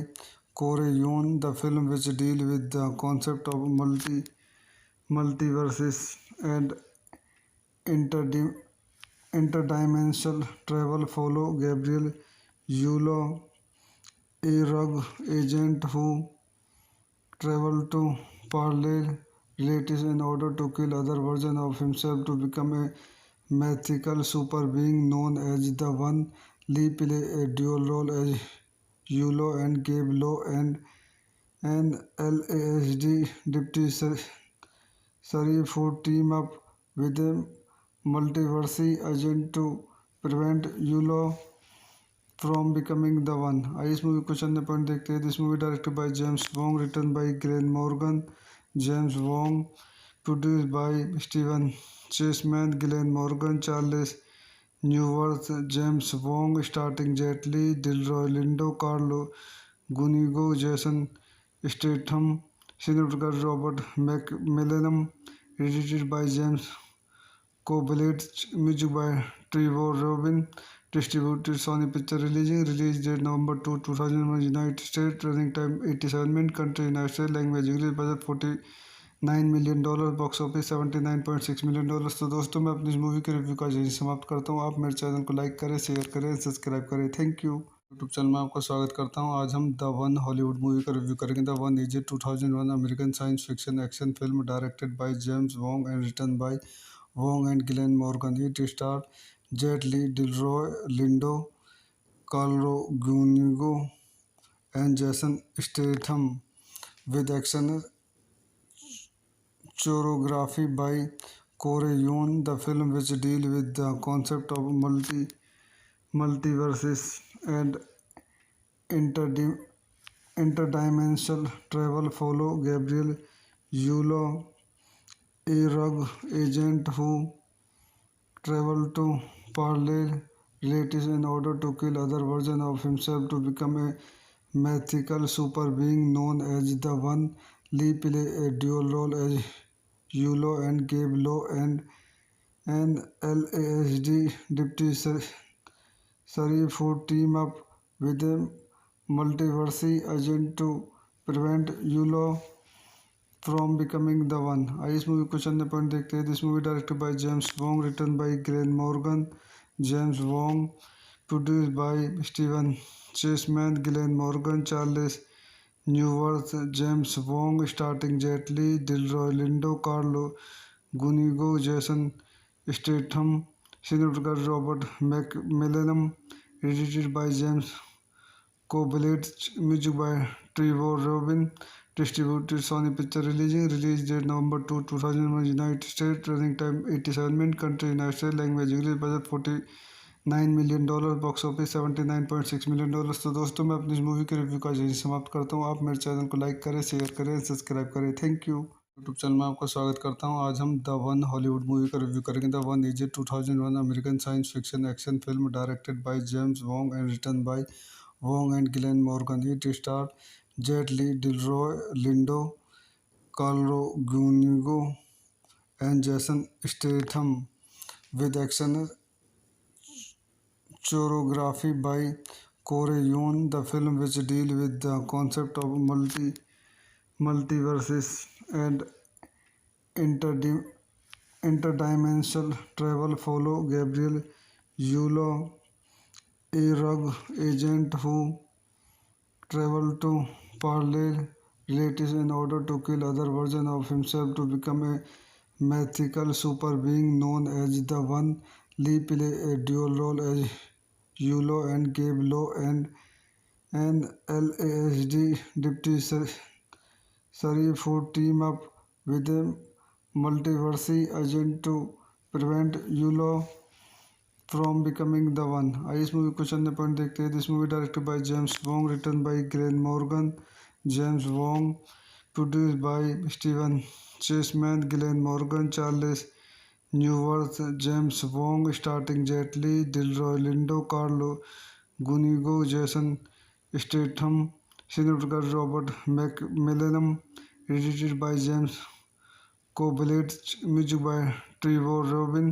Corey Yuen. The film, which deals with the concept of multiverses and interdim- interdimensional travel, follow Gabriel Yulo, a rogue agent who travels to parallel realities in order to kill other versions of himself to become a mythical super being known as the One. Lee play a dual role as Yulo and Gabe Lo, and an LASD deputy sheriff who team up with a multiverse agent to prevent Yulo from becoming the one. आइए इस movie को चंद point देखते हैं। This movie directed by James Wong, written by Glen Morgan, James Wong, produced by Steven Chasman, Glen Morgan, Charles Newirth, James Wong, starting Jet Li, Delroy Lindo, Carlo गुनिगो, Jason Statham, cinematographer Robert मैकमिलेनम, edited by James Coblentz, music by Trevor Rabin, distributed Sony picture release date November 2, 2001, United State, running time 87 minute, country United State, language English, budget $49 million, box office $79.6 million. तो दोस्तों मैं अपनी इस movie के review का यही समाप्त करता हूँ। आप मेरे चैनल को लाइक करें, शेयर करें, सब्सक्राइब करें। Thank you. यूट्यूब चैनल में आपका स्वागत करता हूँ। आज हम द वन हॉलीवुड मूवी का रिव्यू करेंगे। The one is a 2001 American science fiction action film directed by James Wong and written by Wong and Glen Morgan. It star Jet Li, Delroy Lindo, Carlo गूनिगो and Jason Statham, with action choreography by Corey Yuen. The film, which deals with the concept of multiverses and interdim- interdimensional travel, follow Gabriel Yulo, a rogue agent who travels to parallel realities in order to kill other versions of himself to become a mythical super being known as the One. Lee play a dual role as Yulo and Gabe Lo, and an LASD deputy sheriff who team up with a multiverse agent to prevent Yulo from becoming the one. आइए इस movie को चंद point देखते हैं। This movie directed by James Wong, written by Glen Morgan, James Wong, produced by Steven Chasman, Glen Morgan, Charles Newirth, James Wong, starting Jet Li, Delroy Lindo, Carlo गुनिगो, Jason Statham, cinematographer Robert मैकमिलेनम, edited by James Coblentz, music by Trevor Rabin, distributed Sony picture release date November 2, 2001, United State, running time 87 minute, country United State, language English, budget $49 million, box office $79.6 million. तो दोस्तों मैं अपनी इस movie के review का यही समाप्त करता हूँ। आप मेरे चैनल को लाइक करें, शेयर करें, सब्सक्राइब करें। Thank you. यूट्यूब चैनल में आपका स्वागत करता हूँ। आज हम द वन हॉलीवुड मूवी का रिव्यू करेंगे। The one is a 2001 American science fiction action film directed by James Wong and written by Wong and Glen Morgan. It star Jet Li, Delroy Lindo, Carlo गूनिगो and Jason Statham, with action choreography by Corey Yuen. The film, which deals with the concept of multiverses and interdim- interdimensional travel, follow Gabriel Yulo, a rogue agent who travels to parallel realities in order to kill other versions of himself to become a mythical super being known as the One. Lee play a dual role as Yulo and Gabe Lo, and an LASD deputy sheriff who team up with a multiverse agent to prevent Yulo from becoming the one। आइए इस movie को चंद point देखते हैं। This movie directed by James Wong, written by Glen Morgan, James Wong, produced by Steven Chasman, Glen Morgan, Charles Newirth, James Wong, starting Jet Li, Delroy Lindo, Carlo गुनिगो, Jason Statham, cinematographer Robert मैकमिलनम, edited by James Coblentz, music by Trevor Rabin,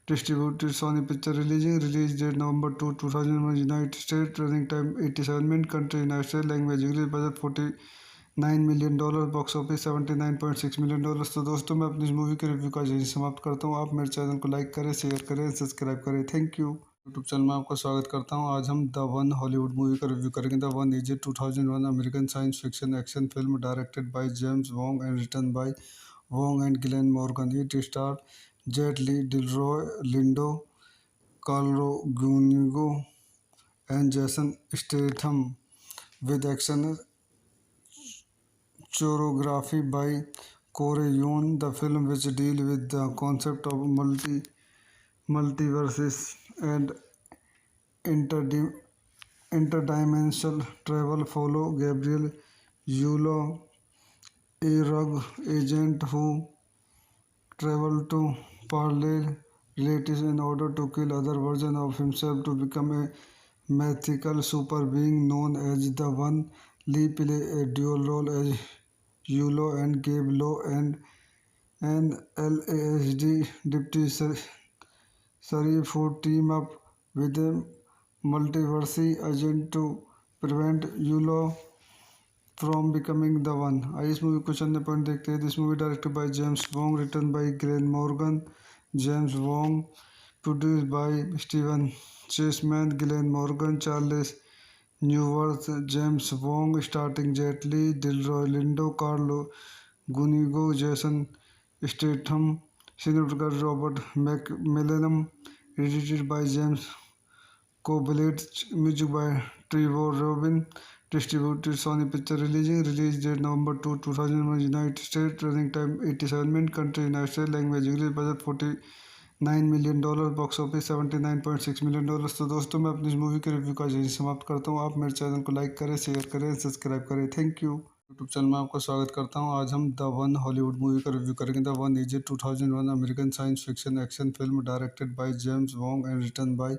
distributed Sony picture releasing, release date November 2, 2001, United State, running time 87 minute, country United State, language English, budget $49 million, box office $79.6 million. तो दोस्तों मैं अपनी इस movie के review का यही समाप्त करता हूँ। आप मेरे चैनल को लाइक करें, शेयर करें, सब्सक्राइब करें। Thank you. यूट्यूब चैनल में आपका स्वागत करता हूँ। आज हम द वन हॉलीवुड मूवी का रिव्यू करेंगे। The one is a 2001 American science fiction action film directed by James Wong and written by Wong and Glenn Morgan. It starred Jet Li, Delroy Lindo, Carlo Gunigo, and Jason Statham, with action choreography by Corey Yuen. The film, which deals with the concept of multiverses and interdim- interdimensional travel, follow Gabriel Yulo, a rogue agent who travel to parallel realities in order to kill other versions of himself to become a mythical super being known as the One. Lee play a dual role as Yulo and Gabe Lowe and an LASD deputy sheriff who team up with a multiverse agent to prevent Yulo from becoming the one. आइए इस movie को चंद point देखते हैं। This movie directed by James Wong, written by Glen Morgan, James Wong, produced by Steven Chasman, Glen Morgan, Charles Newirth, James Wong, starting Jet Li, Delroy Lindo, Carlo गुनिगो, Jason Statham, cinematographer Robert मैकमिलनम, edited by James Coblentz, music by Trevor Rabin, distributed Sony picture releasing, release date November 2, 2001, United State, running time 87 minute, country United State, language English, budget $49 million, box office $79.6 million. तो दोस्तों मैं अपनी इस movie के review का यही समाप्त करता हूँ। आप मेरे चैनल को लाइक करें, शेयर करें, सब्सक्राइब करें। Thank you. यूट्यूब चैनल में आपका स्वागत करता हूँ। आज हम द वन हॉलीवुड मूवी का रिव्यू करेंगे। The one is a 2001 American science fiction action film directed by James Wong and written by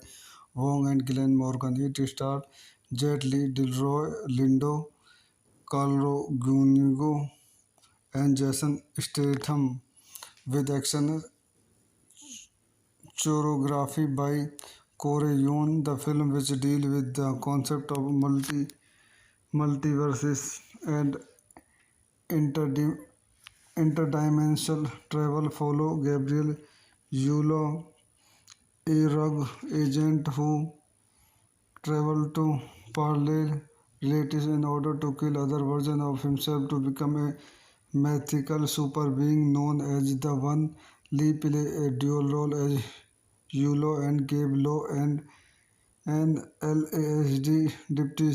Wong and Glenn Morgan. It starred Jet Li, Delroy Lindo, Carlo Gunigo, and Jason Statham, with action choreography by Corey Yuen. The film, which deals with the concept of multiverses and interdim- interdimensional travel, follow Gabriel Yulo, a rogue agent who travel to parallel realities in order to kill other versions of himself to become a mythical super being known as the One. Lee play a dual role as Yulo and Gabe Lowe and an LASD deputy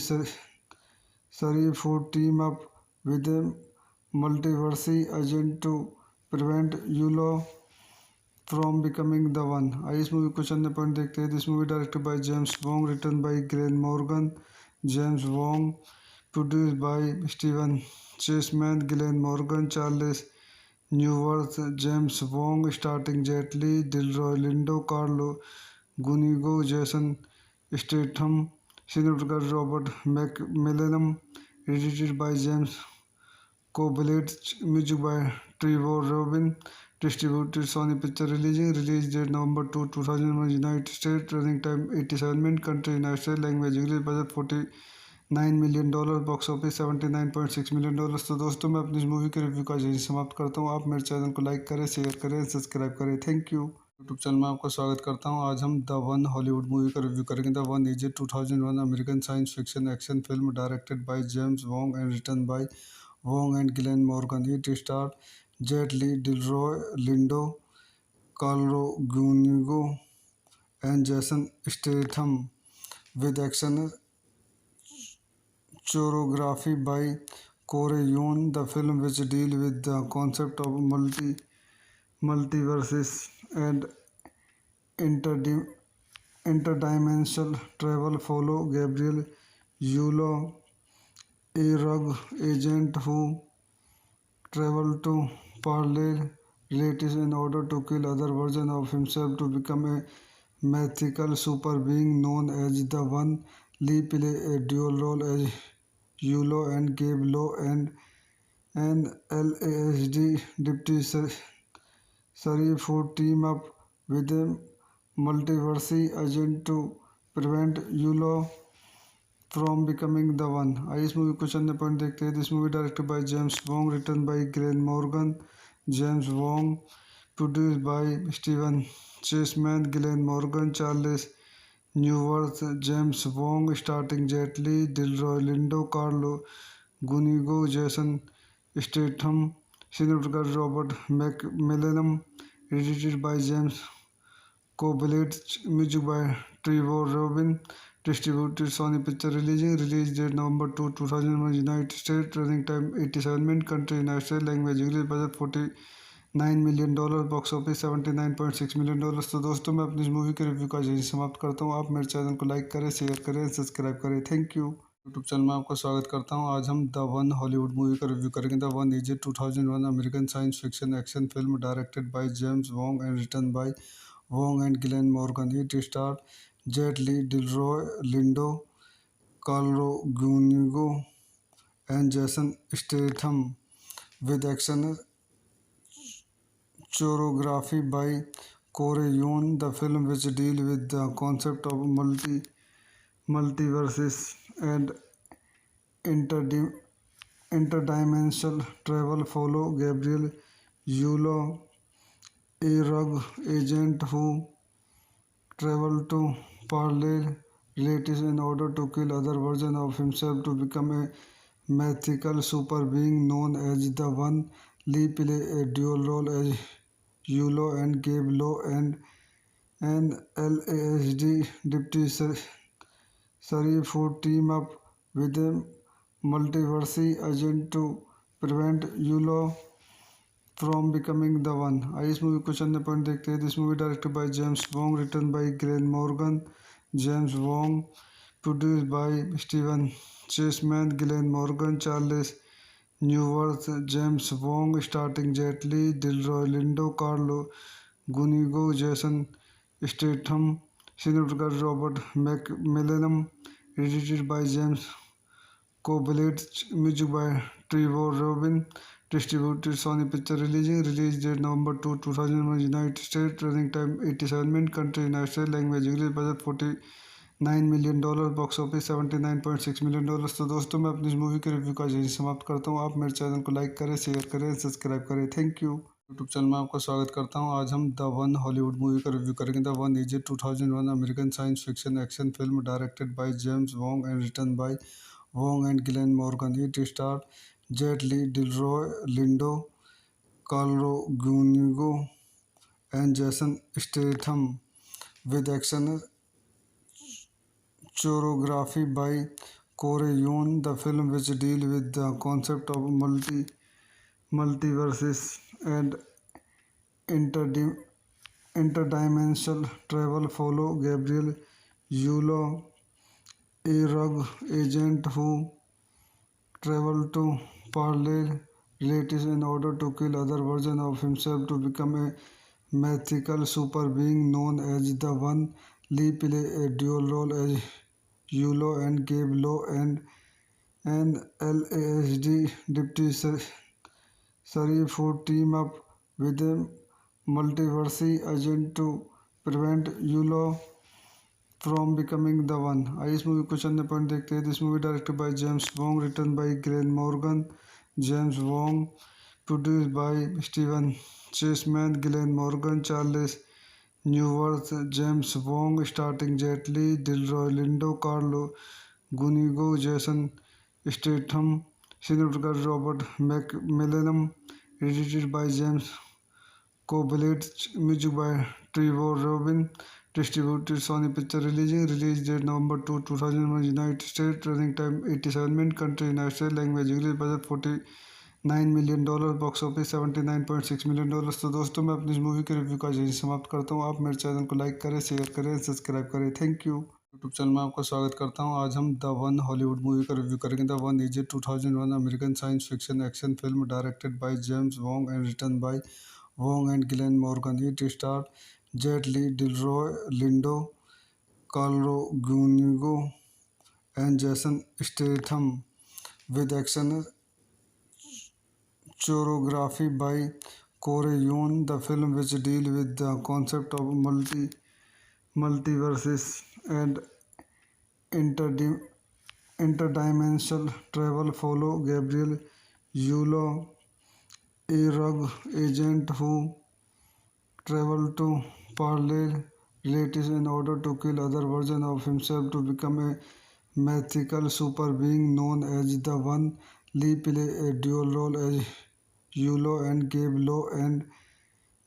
sheriff who team up with a multiverse agent to prevent Yulo from becoming the one. आइए इस movie को चंद point देखते हैं। This movie directed by James Wong, written by Glen Morgan, James Wong, produced by Steven Chasman, Glen Morgan, Charles Newirth, James Wong, starting Jet Li, Delroy Lindo, Carlo गुनिगो, Jason Statham, cinematographer Robert मैकमिलनम, edited by James Coblentz, music by Trevor Rabin, distributed Sony picture releasing, release date November 2, 2001, United State, running time 87 minute, country United State, language English, budget $49 million, box office $79.6 million. तो दोस्तों मैं अपनी इस movie के review का यही समाप्त करता हूँ। आप मेरे चैनल को लाइक करें, शेयर करें, सब्सक्राइब करें। Thank you. यूट्यूब चैनल में आपका स्वागत करता हूँ। आज हम द वन हॉलीवुड मूवी का रिव्यू करेंगे। The one is a 2001 American science fiction action film directed by James Wong and written by Wong and Glenn Morgan. It starred Jet Li, Delroy Lindo, Carlo Gunigo, and Jason Statham, with action choreography by Corey Yuen. The film, which deals with the concept of multiverses and interdim- interdimensional travel follow Gabriel Yulo, a rogue agent who traveled to parallel realities in order to kill other versions of himself to become a mythical super being known as the One. Lee play a dual role as Yulo and Gabe Law and an LASD deputy sheriff who team up with a multiverse agent to prevent Yulo from becoming the one. आइए इस movie question ने point देखते हैं. This movie directed by James Wong, written by Glen Morgan. James Wong, produced by Steven Chasman, Glen Morgan, Charles Newirth. James Wong starting Jet Li, Delroy Lindo, Carlo गुनिगो, Jason Statham, cinematographer Robert मैकमिलनम. Edited by James Coblentz, music by Trevor Rabin. Distributed Sony Picture Releasing. Release date November 2, 2001, United States. Running time 87 minutes. Country United States. Language English. Budget $49 million. Box office $79.6 million. तो दोस्तों मैं अपनी इस movie के review का यही समाप्त करता हूँ. आप मेरे चैनल को लाइक करें, शेयर करें, सब्सक्राइब करें. Thank you. यूट्यूब चैनल में आपका स्वागत करता हूँ. आज हम द वन हॉलीवुड मूवी का रिव्यू करेंगे. The one is a 2001 American science fiction action film directed by James Wong and written by Wong and Glenn Morgan. It starred Jet Li, Delroy Lindo, Carlo Gunigo, and Jason Statham, with action choreography by Corey Yuen. The film, which deals with the concept of multiverses and interdim- interdimensional travel, follow Gabriel Yulo, a rogue agent who traveled to parallel realities in order to kill other versions of himself to become a mythical super being known as the One. Lee play a dual role as Yulo and Gabe Law and an LASD deputy sheriff who team up with a multiverse agent to prevent Yulo from becoming the one. आइए इस movie question ने point देखते हैं. This movie directed by James Wong, written by Glen Morgan. James Wong, produced by Steven Chasman, Glen Morgan, Charles Newirth. James Wong starting Jet Li, Delroy Lindo, Carlo गुनिगो, Jason Statham, cinematographer Robert मैकमिलनम. Edited by James Coblentz, music by Trevor Rabin. Distributed Sony Picture Releasing. Release date November 2, 2001, United States. Running time 87 minutes. Country United States. Language English. Budget $49 million. Box office $79.6 million. तो दोस्तों मैं अपनी इस movie के review का यही समाप्त करता हूँ. आप मेरे चैनल को लाइक करें, शेयर करें, सब्सक्राइब करें. Thank you. यूट्यूब चैनल में आपका स्वागत करता हूँ. आज हम द वन हॉलीवुड मूवी का रिव्यू करेंगे. The one is a 2001 American science fiction action film directed by James Wong and written by Wong and Glenn Morgan. It starred Jet Li, Delroy Lindo, Carlo Gunigo, and Jason Statham, with action choreography by Corey Yuen. The film, which deals with the concept of multiverses and interdim- interdimensional travel, follow Gabriel Yulo, a rogue agent who traveled to parallel realities in order to kill other versions of himself to become a mythical super being known as the One. Lee play a dual role as Yulo and Gabe Law and an LASD deputy sheriff who team up with a multiverse agent to prevent Yulo from becoming the one. आइए इस movie question ने point देखते हैं. This movie directed by James Wong, written by Glen Morgan. James Wong, produced by Steven Chasman, Glen Morgan, Charles Newirth. James Wong starting Jet Li, Delroy Lindo, Carlo गुनिगो, Jason Statham, cinematographer Robert मैकमिलनम. Edited by James Coblentz, music by Trevor Rabin. Distributed Sony Picture Releasing. Release date November 2, 2001, United States. Running time 87 minutes. Country United States. Language English. Budget $9 million, box office $79.6 million। तो दोस्तों मैं अपनी इस movie के review का यही समाप्त करता हूँ। आप मेरे चैनल को लाइक करें, शेयर करें, सब्सक्राइब करें। Thank you. यूट्यूब चैनल में आपका स्वागत करता हूँ। आज हम द वन हॉलीवुड मूवी का रिव्यू करेंगे। The one is a 2001 American science fiction action film directed by James Wong and written by Wong and Glen Morgan. It star Jet Li, Delroy Lindo, Carlo गूनिगो and Jason Statham, with action choreography by Corey Yuen. The film, which deal with the concept of multiverses and interdim- interdimensional travel, follow Gabriel Yulo, a rogue agent who travel to parallel realities in order to kill other versions of himself to become a mythical super being known as the One. Lee play a dual role as Yulo and Gabe Lowe and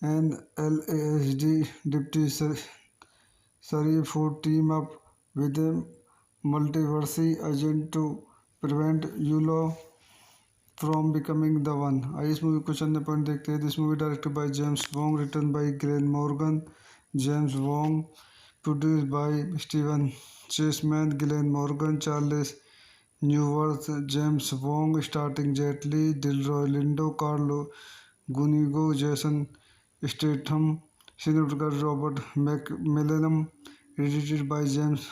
an LASD deputy sheriff who team up with a multiverse agent to prevent Yulo from becoming the one। आइए इस movie को चंद point देखते हैं। This movie directed by James Wong, written by Glen Morgan, James Wong, produced by Steven Chasman, Glen Morgan, Charles Newirth, James Wong, starting Jet Li, Delroy Lindo, Carlo गुनिगो, Jason Statham, cinematographer Robert मैकमिलनम, edited by James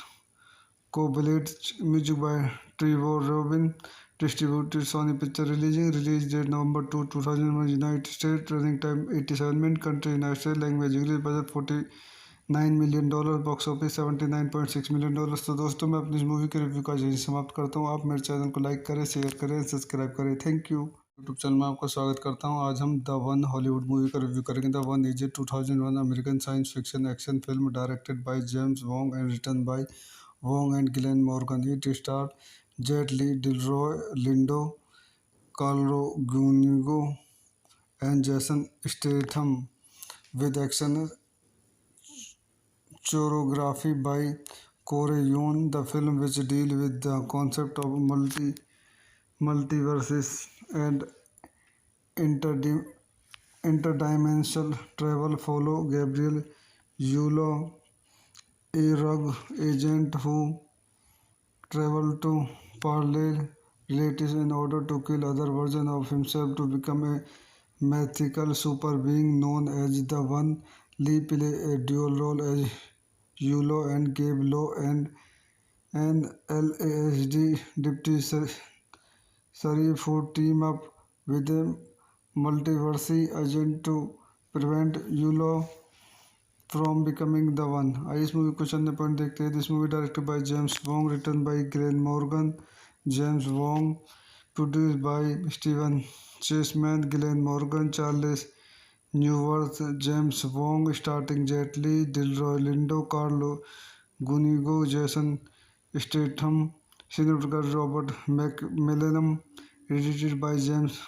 Coblentz, music by Trevor Rabin, distributed Sony Picture Releasing, release date November 2, 2001, United States, running time 87 minutes, country United States, language English, budget $49 million, box office $79.6 million। तो दोस्तों मैं अपनी इस movie के review का यही समाप्त करता हूँ। आप मेरे चैनल को लाइक करें, शेयर करें, सब्सक्राइब करें। Thank you. यूट्यूब चैनल में आपका स्वागत करता हूँ। आज हम द वन हॉलीवुड मूवी का रिव्यू करेंगे। The one is a 2001 American science fiction action film directed by James Wong and written by Wong and Glen Morgan. It star Jet Li, Delroy Lindo, Carlo गूनिगो and Jason Statham, with action choreography by Corey Yuen. The film, which deal with the concept of multiverses and interdim- interdimensional travel, follow Gabriel Yulo, a rogue agent who travel to parallel realities in order to kill other versions of himself to become a mythical super being known as the One. Lee play a dual role as Yulo and Gabe Lowe and an LASD deputy sheriff who team up with a multiverse agent to prevent Yulo from becoming the one। आइए इस movie को चंद point देखते हैं। This movie directed by James Wong, written by Glen Morgan, James Wong, produced by Steven Chasman, Glen Morgan, Charles Newirth, James Wong, starting Jet Li, Delroy Lindo, Carlo गुनिगो, Jason Statham, cinematographer Robert मैकमिलनम, edited by James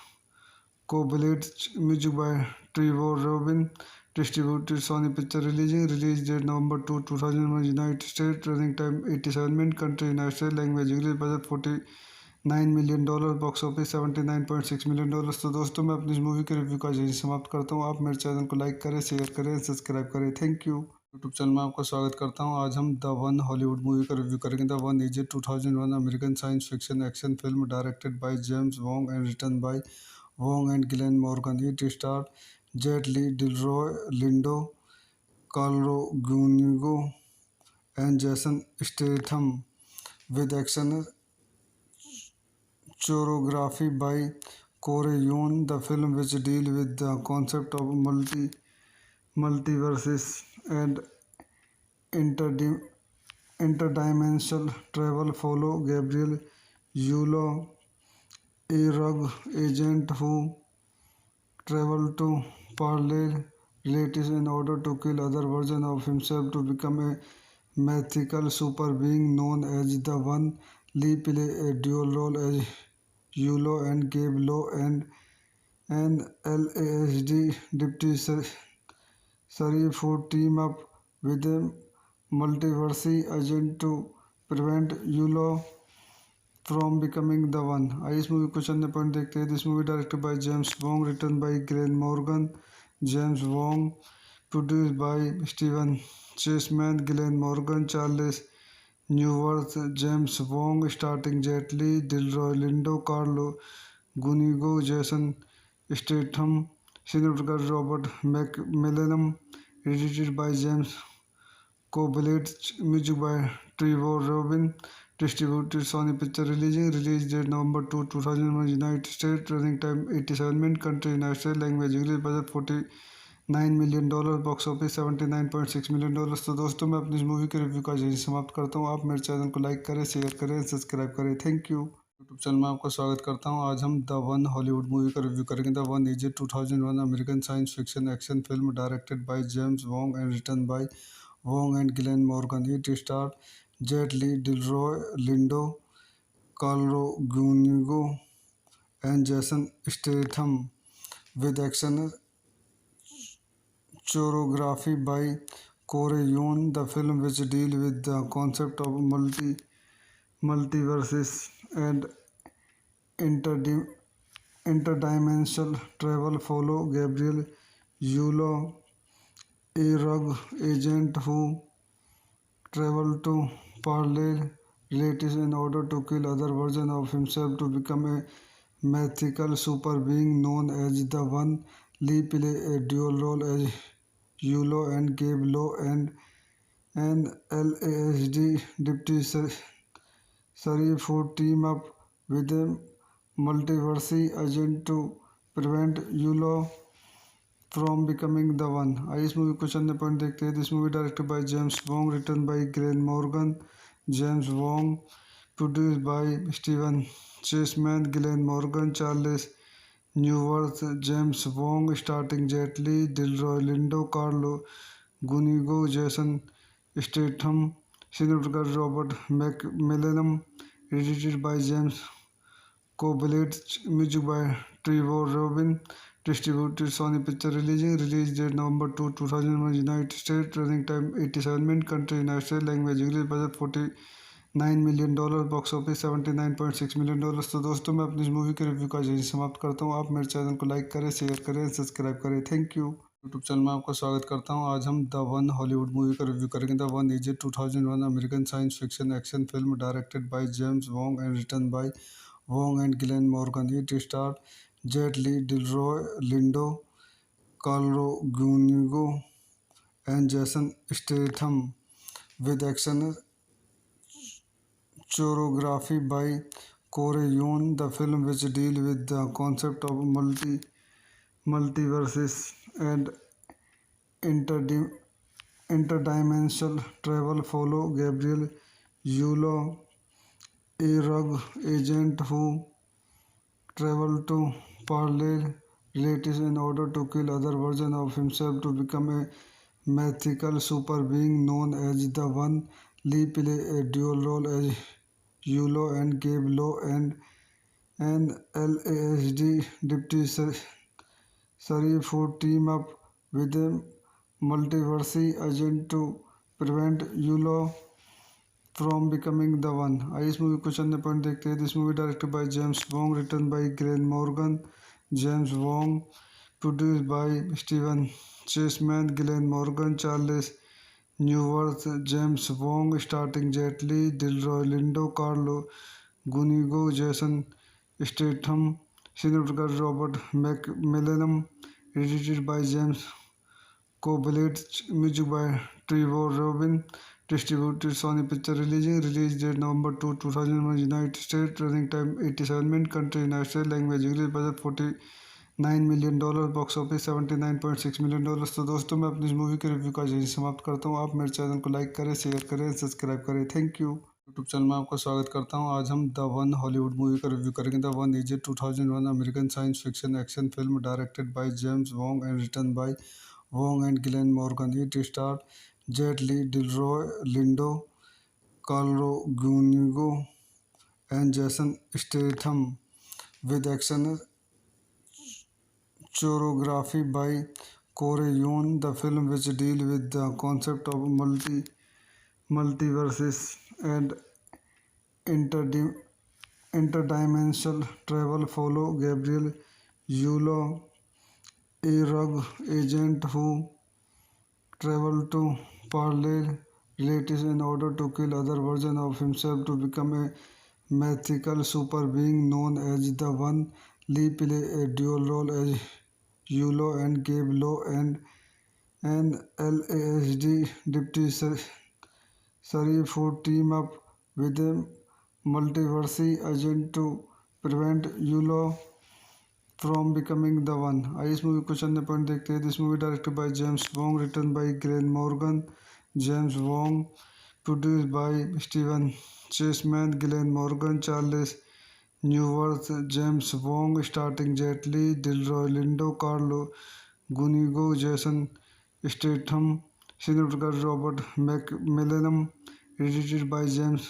Coblentz, music by Trevor Rabin, distributed Sony Picture Releasing, release date November 2, 2001, United States, running time 87 minutes, country United States, language English, budget $49 million, box office $79.6 million। तो दोस्तों मैं अपनी इस movie के review का यही समाप्त करता हूँ। आप मेरे चैनल को लाइक करें, शेयर करें, सब्सक्राइब करें। Thank you. यूट्यूब चैनल में आपका स्वागत करता हूँ। आज हम द वन हॉलीवुड मूवी का रिव्यू करेंगे। The one is a 2001 American science fiction action film directed by James Wong and written by Wong and Glen Morgan. It star Jet Li, Delroy Lindo, Carlo गूनिगो and Jason Statham, with action choreography by Corey Yuen. The film, which deal with the concept of multiverses and interdim- interdimensional travel, follow Gabriel Yulo, a rogue agent who travel to parallel realities in order to kill other versions of himself to become a mythical super being known as the One. Lee play a dual role as Yulo and Gabe Lowe and an LASD deputy sheriff who team up with a multiverse agent to prevent Yulo from becoming the one. आइए इस movie को चंद point देखते हैं। This movie directed by James Wong, written by Glen Morgan, James Wong, produced by Steven Chasman, Glen Morgan, Charles Newirth, James Wong, starting Jet Li, Delroy Lindo, Carlo गुनिगो, Jason Statham, cinematographer Robert मैकमिलनम, edited by James Coblentz, music by Trevor Rabin, distributed Sony picture release date November 2, 2001, United State, running time 87 minute, country United State, language English, budget $49 million, box office $79.6 million. तो दोस्तों मैं अपनी इस movie के review का यही समाप्त करता हूँ। आप मेरे चैनल को लाइक करें, शेयर करें, सब्सक्राइब करें। Thank you. यूट्यूब चैनल में आपका स्वागत करता हूँ। आज हम द वन हॉलीवुड मूवी का रिव्यू करेंगे। The one is a 2001 American science fiction action film directed by James Wong and written by Wong and Glenn Morgan. It starred Jet Li, Delroy Lindo, Carlo Gunigo, and Jason Statham, with action choreography by Corey Yuen. The film, which deals with the concept of multiverses and interdi- interdimensional travel, follow Gabriel Yulo, a rogue agent who travel to parallel realities in order to kill other versions of himself to become a mythical super being known as the One. Lee play a dual role as Yulo and Gabe Lo and an LASD deputy sheriff who team up with a multiverse agent to prevent Yulo from becoming the one. आइए इस movie को चंद point देखते हैं। This movie directed by James Wong, written by Glen Morgan, James Wong, produced by Steven Chasman, Glen Morgan, Charles Newirth, James Wong, starting Jet Li, Delroy Lindo, Carlo गुनिगो, Jason Statham, cinematographer Robert मैकमिलनम, edited by James Coblentz, music by Trevor Rabin, distributed Sony picture release date November 2, 2001, United State, running time 87 minute, country United State, language English, budget $49 million, box office $79.6 million. तो दोस्तों मैं अपनी इस movie के review का यही समाप्त करता हूँ। आप मेरे चैनल को लाइक करें, शेयर करें, सब्सक्राइब करें। Thank you. यूट्यूब चैनल में आपका स्वागत करता हूँ। आज हम द वन हॉलीवुड मूवी का रिव्यू करेंगे। The one is a 2001 American science fiction action film directed by James Wong and written by Wong and Glenn Morgan. It starred Jet Li, Delroy Lindo, Carlo Gunigo, and Jason Statham, with action choreography by Corey Yuen. The film, which deals with the concept of multiverses and interdi- interdimensional travel, follow Gabriel Yulo, a rogue agent who travel to parallel realities in order to kill other versions of himself to become a mythical super being known as the One. Lee play a dual role as Yulo and Gabe Lo and an LASD deputy sheriff who team up with a multiverse agent to prevent Yulo from becoming the one. आइए इस movie को चंद point देखते हैं। This movie directed by James Wong, written by Glen Morgan, James Wong, produced by Steven Chasman, Glen Morgan, Charles Newirth, James Wong, starting Jet Li, Delroy Lindo, Carlo गुनिगो, Jason Statham, cinematographer Robert मैकमिलनम, edited by James Coblentz, music by Trevor Rabin, distributed Sony picture release date November 2, 2001, United State, running time 87 minute, country United State, language English, budget $49 million, box office $79.6 million. तो दोस्तों मैं अपनी इस movie के review का यही समाप्त करता हूँ। आप मेरे चैनल को लाइक करें, शेयर करें, सब्सक्राइब करें। Thank you. यूट्यूब चैनल में आपका स्वागत करता हूँ। आज हम द वन हॉलीवुड मूवी का रिव्यू करेंगे। The one is a 2001 American science fiction action film directed by James Wong and written by Wong and Glenn Morgan. It starred Jet Li, Delroy Lindo, Carlo Gunigo, and Jason Statham, with action choreography by Corey Yuen. The film, which deals with the concept of multiverses and interdi- interdimensional travel follow Gabriel Yulo, a rogue agent who traveled to parallel realities in order to kill other versions of himself to become a mythical super being known as the One. Lee play a dual role as Yulo and Gabe Lo and an LASD deputy sheriff who team up with a multiverse agent to prevent Yulo from becoming the one. आइए इस movie को चंद point देखते हैं. This movie directed by James Wong, written by Glen Morgan. James Wong, produced by Steven Chasman, Glen Morgan, Charles Newirth. James Wong starting Jet Li, Delroy Lindo, Carlo गुनिगो, Jason Statham, cinematographer Robert मैकमिलनम, edited by James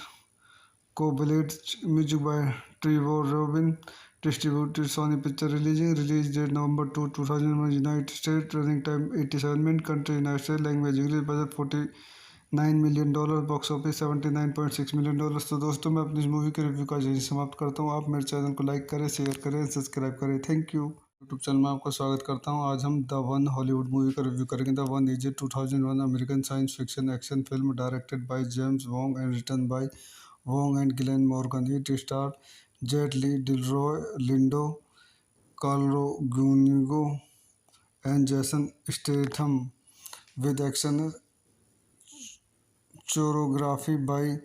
Coblentz, music by Trevor Rabin, distributed Sony Picture Releasing. Release date November 2, 2001, United States. Running time 87 minutes. Country United States. Language English. Budget $49 million. Box office $79.6 million. तो दोस्तों मैं अपनी इस movie के review का यही समाप्त करता हूँ. आप मेरे चैनल को लाइक करें, शेयर करें, सब्सक्राइब करें. Thank you. यूट्यूब चैनल में आपका स्वागत करता हूँ. आज हम द वन हॉलीवुड मूवी का रिव्यू करेंगे. The one is a 2001 American science fiction action film directed by James Wong and written by Wong and Glenn Morgan. It starred Jet Li, Delroy Lindo, Carlo Gunigo, and Jason Statham, with action choreography by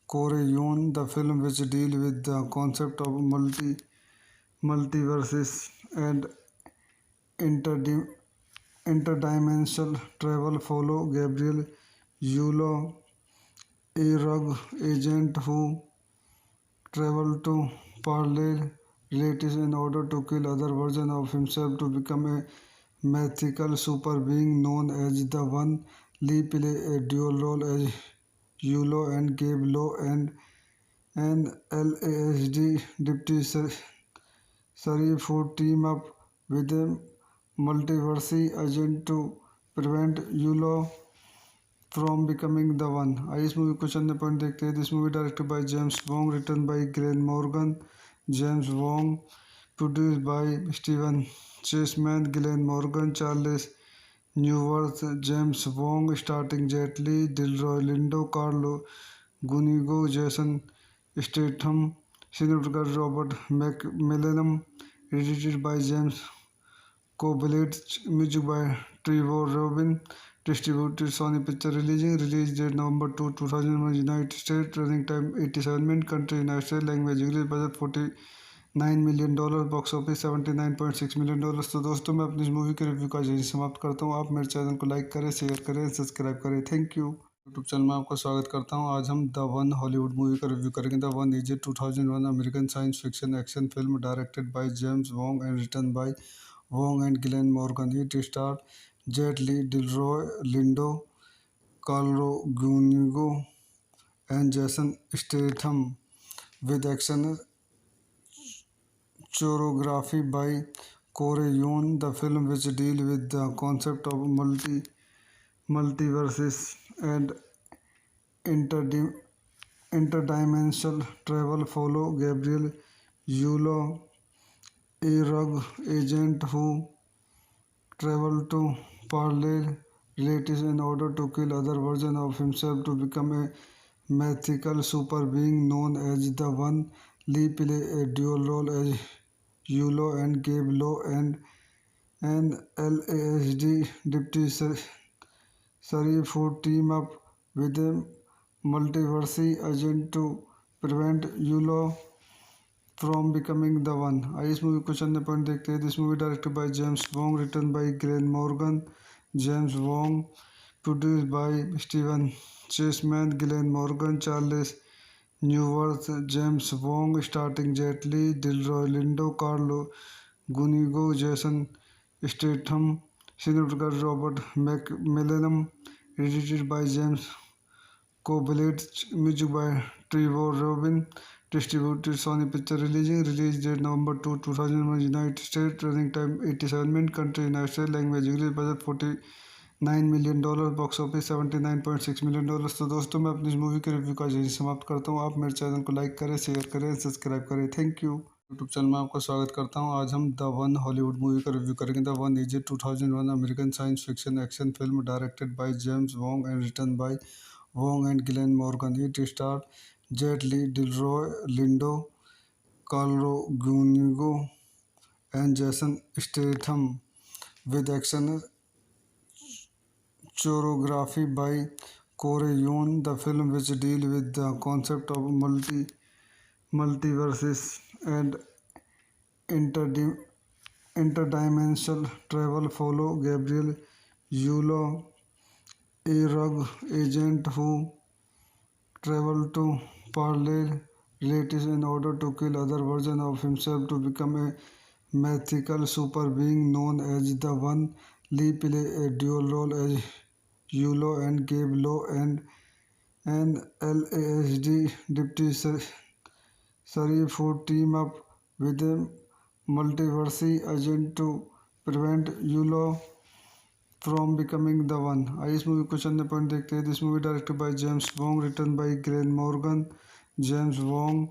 Corey Yuen. The film, which deals with the concept of multiverses and interdim- interdimensional travel, follow Gabriel Yulo, a rogue agent who traveled to parallel realities in order to kill other versions of himself to become a mythical super being known as the One. Lee play a dual role as Yulo and Gabe Lo and an LASD deputy sheriff who team up with a multiverse agent to prevent Yulo from becoming the one. आइए इस movie को चंद point देखते हैं. This movie directed by James Wong, written by Glen Morgan. James Wong, produced by Steven Chasman, Glen Morgan, Charles Newirth. James Wong starting Jet Li, Delroy Lindo, Carlo गुनिगो, Jason Statham, cinematographer Robert मैकमिलनम, edited by James Coblentz, music by Trevor Rabin, distributed Sony Picture Releasing. Release date November 2, 2001, United States. Running time 87 minutes. Country United States. Language English. Budget $49 million. Box office $79.6 million. तो दोस्तों मैं अपनी इस movie के review का यही समाप्त करता हूँ. आप मेरे चैनल को लाइक करें, शेयर करें, सब्सक्राइब करें. Thank you. यूट्यूब चैनल में आपका स्वागत करता हूँ. आज हम द वन हॉलीवुड मूवी का रिव्यू करेंगे. The one is a 2001 American science fiction action film directed by James Wong and written by Wong and Glenn Morgan. It starred Jet Li, Delroy Lindo, Carlo Gunigo, and Jason Statham, with action choreography by Corey Yuen. The film, which deals with the concept of multiverses and interdim- interdimensional travel, follow Gabriel Yulo, a rogue agent who traveled to parallel realities in order to kill other versions of himself to become a mythical super being known as the One. Lee play a dual role as Yulo and Gabe Lo and an LASD deputy sheriff who team up with a multiverse agent to prevent Yulo from becoming the one. आइए इस movie को चंद point देखते हैं. This movie directed by James Wong, written by Glen Morgan. James Wong, produced by Steven Chasman, Glen Morgan, Charles Newirth. James Wong starting Jet Li, Delroy Lindo, Carlo गुनिगो, Jason Statham, cinematographer Robert मैकमिलनम, edited by James Coblentz, music by Trevor Rabin, distributed Sony Picture Releasing. Release date November 2, 2001, United States. Running time 87 minutes. Country United States. Language English. Budget $9 million, box office $79.6 million. तो दोस्तों मैं अपनी इस movie के review का यही समाप्त करता हूँ। आप मेरे चैनल को लाइक करें, शेयर करें, सब्सक्राइब करें। Thank you. यूट्यूब चैनल में आपका स्वागत करता हूँ। आज हम द वन हॉलीवुड मूवी का रिव्यू करेंगे। The one is a 2001 American science fiction action film directed by James Wong and written by Wong and Glen Morgan. It star Jet Li, Delroy Lindo, Carlo गूनिगो and Jason Statham, with action choreography by Corey Yuen. The film, which deals with the concept of multiverses and interdim- interdimensional travel, follow Gabriel Yulo, a rogue agent who travels to parallel realities in order to kill other versions of himself to become a mythical super being known as the One. Lee play a dual role as Yulo and Gabe Lo and an LASD deputy sheriff who team up with a multiverse agent to prevent Yulo from becoming the one. आइए इस movie को चंद point देखते हैं। This movie directed by James Wong, written by Glen Morgan, James Wong,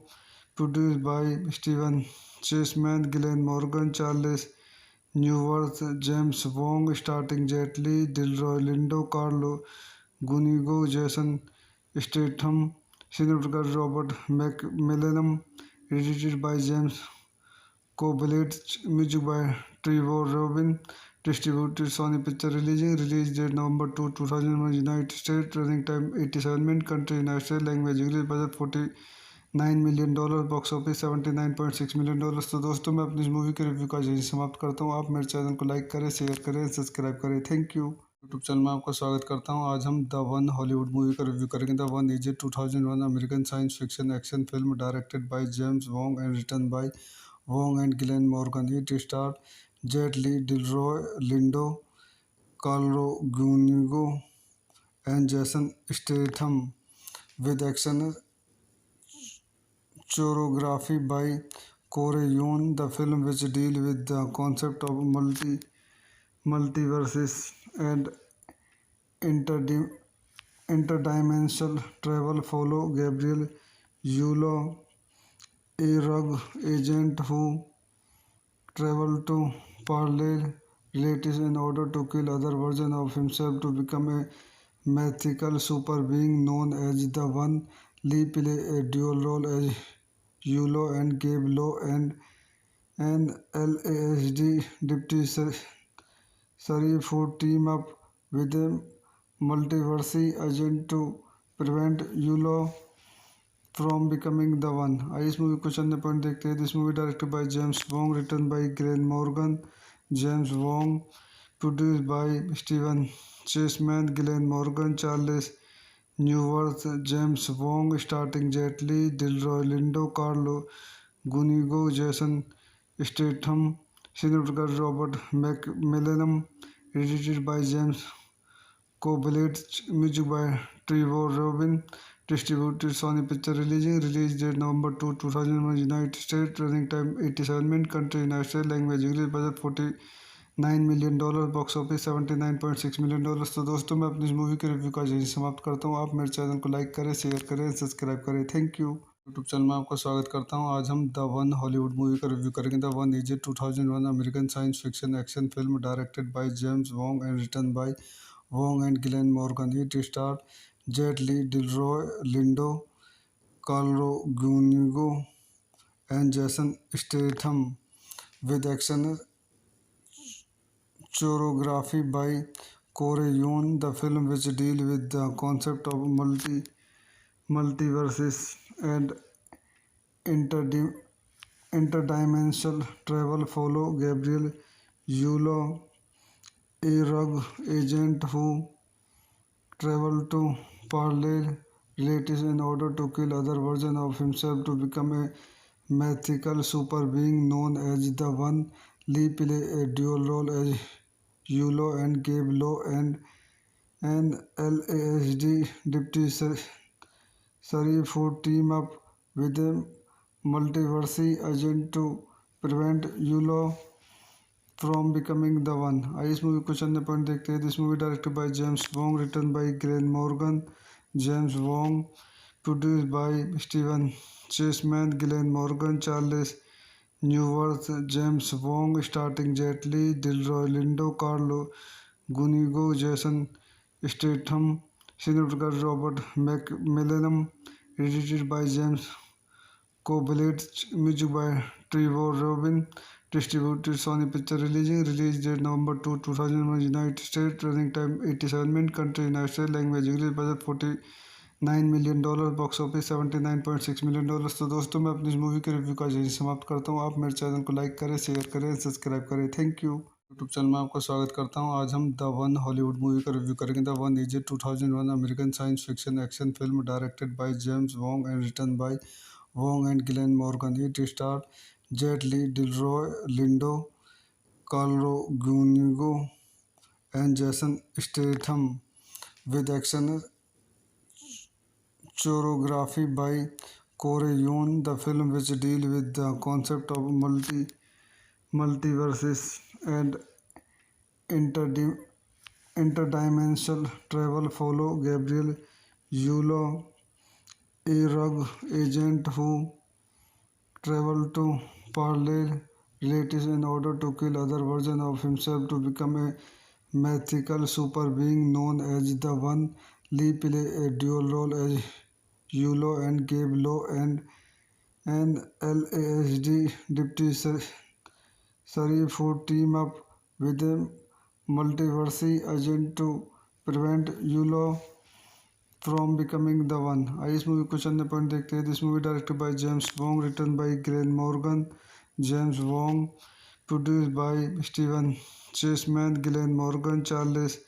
produced by Steven Chasman, Glen Morgan, Charles Newirth, James Wong, starting Jet Li, Delroy Lindo, Carlo गुनिगो, Jason Statham, cinematographer Robert मैकमिलेनम, edited by James Coblentz, music by Trevor Rabin, distributed Sony picture release date November 2, 2001, United State, running time 87 minute, country United State, language English, budget $49 million, box office $79.6 million. तो दोस्तों मैं अपनी इस movie के review का यही समाप्त करता हूँ। आप मेरे चैनल को लाइक करें, शेयर करें, सब्सक्राइब करें। Thank you. यूट्यूब चैनल में आपका स्वागत करता हूँ। आज हम द वन हॉलीवुड मूवी का रिव्यू करेंगे। The one is a 2001 American science fiction action film directed by James Wong and written by Wong and Glen Morgan. It star Jet Li, Delroy Lindo, Carlo गूनिगो and Jason Statham, with action choreography by Corey Yuen. The film, which deals with the concept of multiverses and interdim- interdimensional travel, follow Gabriel Yulo, a rogue agent who travels to parallel realities in order to kill other versions of himself to become a mythical super being known as the One. Lee play a dual role as Yulo and Gabe Lo and an LASD deputy sheriff who team up with a multiverse agent to prevent Yulo from becoming the one. आइए इस movie को चंद point देखते हैं। This movie directed by James Wong, written by Glen Morgan, James Wong, produced by Steven Chasman, Glen Morgan, Charles Newirth, James Wong, starting Jet Li, Delroy Lindo, Carlo गुनिगो, Jason Statham, cinematographer Robert मैकमिलेनम, edited by James Coblentz, music by Trevor Rabin, distributed Sony picture release date November 2, 2001, United State, running time 87 minute, country United State, language English, budget $49 million, box office $79.6 million. तो दोस्तों मैं अपनी इस movie के review का यही समाप्त करता हूँ। आप मेरे चैनल को लाइक करें, शेयर करें, सब्सक्राइब करें। Thank you. यूट्यूब चैनल में आपका स्वागत करता हूँ। आज हम द वन हॉलीवुड मूवी का रिव्यू करेंगे। The one is a 2001 American science fiction action film directed by James Wong and written by Wong and Glen Morgan. It star Jet Li, Delroy Lindo, Carlo गूनिगो and Jason Statham, with action choreography by Corey Yuen. The film, which deals with the concept of multiverses and interdim- interdimensional travel, follow Gabriel Yulo, a rogue agent who travels to parallel realities in order to kill other versions of himself to become a mythical super being known as the One. Lee play a dual role as Yulo and Gabe Lo and an LASD deputy sheriff who team up with a multiverse agent to prevent Yulo from becoming the one. आइए इस movie को चंद point देखते हैं। This movie directed by James Wong, written by Glen Morgan, James Wong, produced by Steven Chasman, Glen Morgan, Charles Newirth, James Wong, starting Jet Li, Delroy Lindo, Carlo गुनिगो, Jason Statham, cinematographer Robert मैकमिलनम, edited by James Coblentz, music by Trevor Rabin, distributed Sony Picture Releasing, release date November 2, 2001, United States, running time 87 minutes, country United States, language English, budget $49 million, box office $79.6 million। तो दोस्तों मैं अपनी इस movie के review का यही समाप्त करता हूँ। आप मेरे चैनल को लाइक करें, शेयर करें, सब्सक्राइब करें। Thank you. यूट्यूब चैनल में आपका स्वागत करता हूँ। आज हम द वन हॉलीवुड मूवी का रिव्यू करेंगे। The one is a 2001 American science fiction action film directed by James Wong and written by Wong and Glenn Morgan. It starred Jet Li, Delroy Lindo, Carlo Gunigo, and Jason Statham, with action choreography by Corey Yuen. The film, which deals with the concept of multiverses and interdim- interdimensional travel, follow Gabriel Yulo, a rogue agent who travel to parallel realities in order to kill other versions of himself to become a mythical super being known as the One. Lee play a dual role as Yulo and Gabe Lo, and an LASD deputy sheriff who team up with a multiverse agent to prevent Yulo from becoming the one. आइए इस movie को चंद point देखते हैं। This movie directed by James Wong, written by Glen Morgan, James Wong, produced by Steven Chasman, Glen Morgan, Charles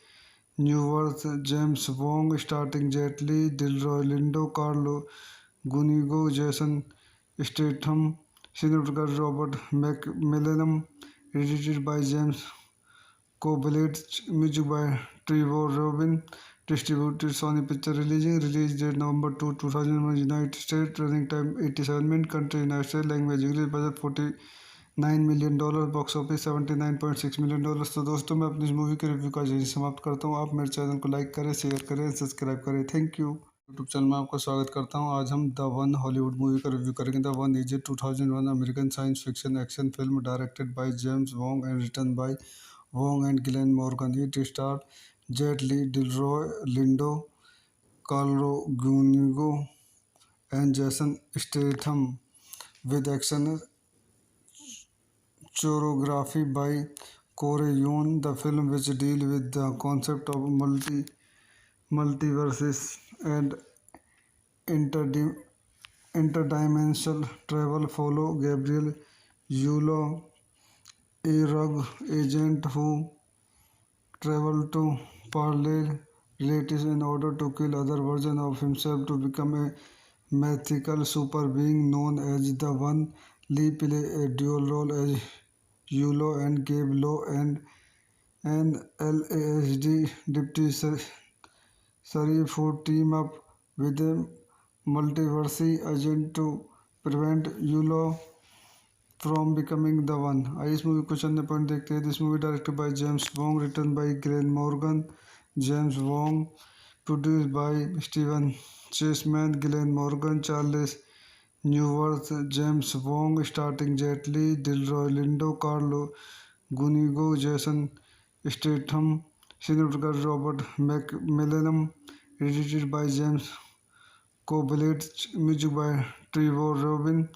Newirth, James Wong, starting Jet Li, Delroy Lindo, Carlo गुनिगो, Jason Statham, cinematographer Robert मैकमिलनम, edited by James Coblentz, music by Trevor Rabin, distributed Sony Picture Releasing, release date November 2, 2001, United States, running time 87 minutes, country United States, language English, budget $49 million, box office $79.6 million। तो दोस्तों मैं अपनी इस movie के review का यही समाप्त करता हूँ। आप मेरे चैनल को लाइक करें, शेयर करें, सब्सक्राइब करें। Thank you. यूट्यूब चैनल में आपका स्वागत करता हूँ। आज हम द वन हॉलीवुड मूवी का रिव्यू करेंगे। The one is a 2001 American science fiction action film directed by James Wong and written by Wong and Glenn Morgan. It starred Jet Li, Delroy Lindo, Carlo Gunigo, and Jason Statham, with action choreography by Corey Yuen. The film, which deals with the concept of multiverses and interdim- interdimensional travel, follow Gabriel Yulo, a rogue agent who travel to parallel realities in order to kill other versions of himself to become a mythical super being known as the One. Lee play a dual role as Yulo and Gabe Lo, and an LASD deputy sheriff who team up with a multiverse agent to prevent Yulo from becoming the one. आइए इस movie को चंद point देखते हैं। This movie directed by James Wong, written by Glen Morgan, James Wong, produced by Steven Chasman, Glen Morgan, Charles Newirth, James Wong, starting Jet Li, Delroy Lindo, Carlo गुनिगो, Jason Statham, cinematographer Robert मैकमिलनम, edited by James Coblentz, music by Trevor Rabin,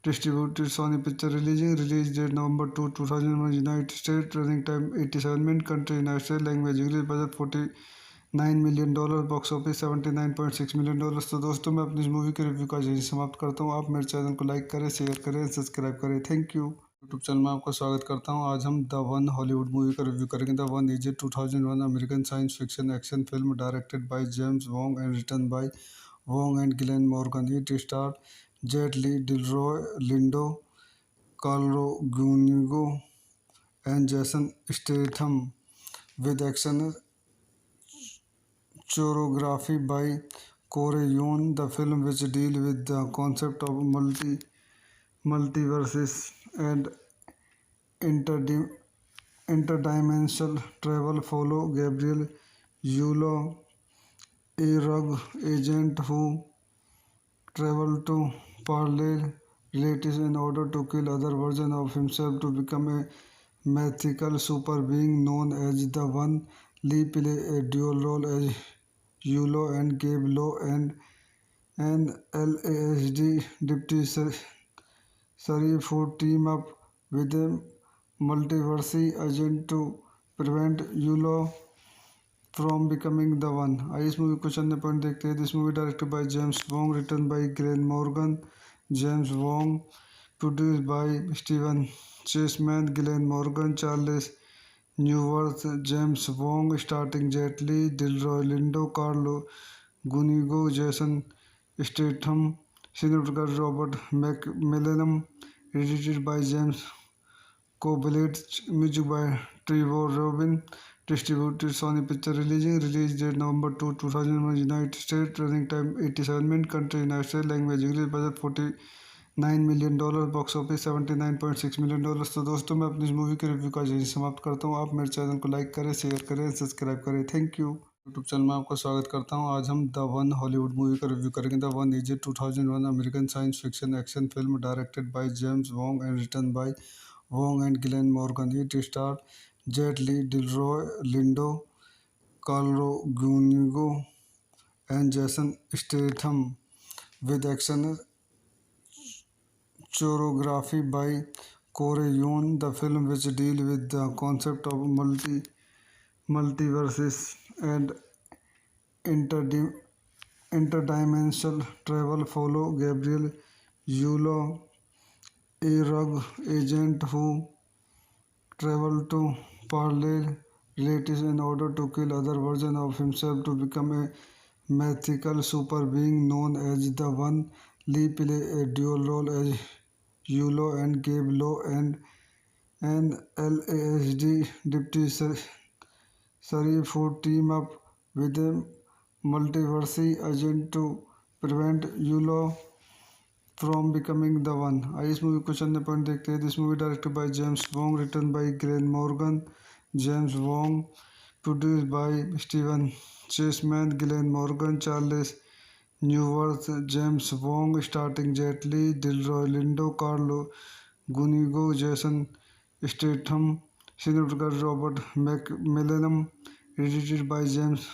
distributed Sony Picture Releasing, release date November 2, 2001, United States, running time 87 minutes, country United States, language English, budget $49 million, box office $79.6 million। तो दोस्तों मैं अपनी इस movie के review का यही समाप्त करता हूँ। आप मेरे चैनल को लाइक करें, शेयर करें, सब्सक्राइब करें। Thank you. यूट्यूब चैनल में आपका स्वागत करता हूँ। आज हम द वन हॉलीवुड मूवी का रिव्यू करेंगे। The one is a 2001 American science fiction action film directed by James Wong and written by Wong and Glenn Morgan. It starred Jet Li, Delroy Lindo, Carlo Gunigo, and Jason Statham, with action choreography by Corey Yuen. The film, which deals with the concept of multiverses and interdim- interdimensional travel follow Gabriel Yulo, a rogue agent who traveled to parallel realities in order to kill other versions of himself to become a mythical super being known as the One. Lee play a dual role as Yulo and Gabe Law and an LASD deputy sheriff who team up with a multiverse agent to prevent Yulo from becoming the one. आइए इस movie question ने point देखते हैं. This movie directed by James Wong, written by Glen Morgan. James Wong, produced by Steven Chasman, Glen Morgan, Charles Newirth. James Wong starting Jet Li, Delroy Lindo, Carlo गुनिगो, Jason Statham, cinematographer Robert मैकमिलनम. Edited by James Coblentz, music by Trevor Rabin. Distributed Sony Picture Releasing. Release date November 2, 2001, United States. Running time 87 minutes. Country United States. Language English. Budget $49 million. Box office $79.6 million. तो दोस्तों मैं अपनी इस movie के review का यही समाप्त करता हूँ. आप मेरे चैनल को लाइक करें, शेयर करें, सब्सक्राइब करें. Thank you. यूट्यूब चैनल में आपका स्वागत करता हूँ. आज हम द वन हॉलीवुड मूवी का रिव्यू करेंगे. The one is a 2001 American science fiction action film directed by James Wong and written by Wong and Glenn Morgan. It starred Jet Li, Delroy Lindo, Carlo Gunigo, and Jason Statham, with action choreography by Corey Yuen. The film, which deals with the concept of multiverses and interdim- interdimensional travel, follow Gabriel Yulo, a rogue agent who traveled to parallel realities in order to kill other versions of himself to become a mythical super being known as the One. Lee play a dual role as Yulo and Gabe Law and an LASD deputy sheriff who team up with a multiverse agent to prevent Yulo from becoming the one. आइए इस movie question ने point देखते हैं. This movie directed by James Wong, written by Glen Morgan. James Wong, produced by Steven Chasman, Glen Morgan, Charles Newirth. James Wong starting Jet Li, Delroy Lindo, Carlo गुनिगो, Jason Statham, cinematographer Robert मैकमिलनम. Edited by James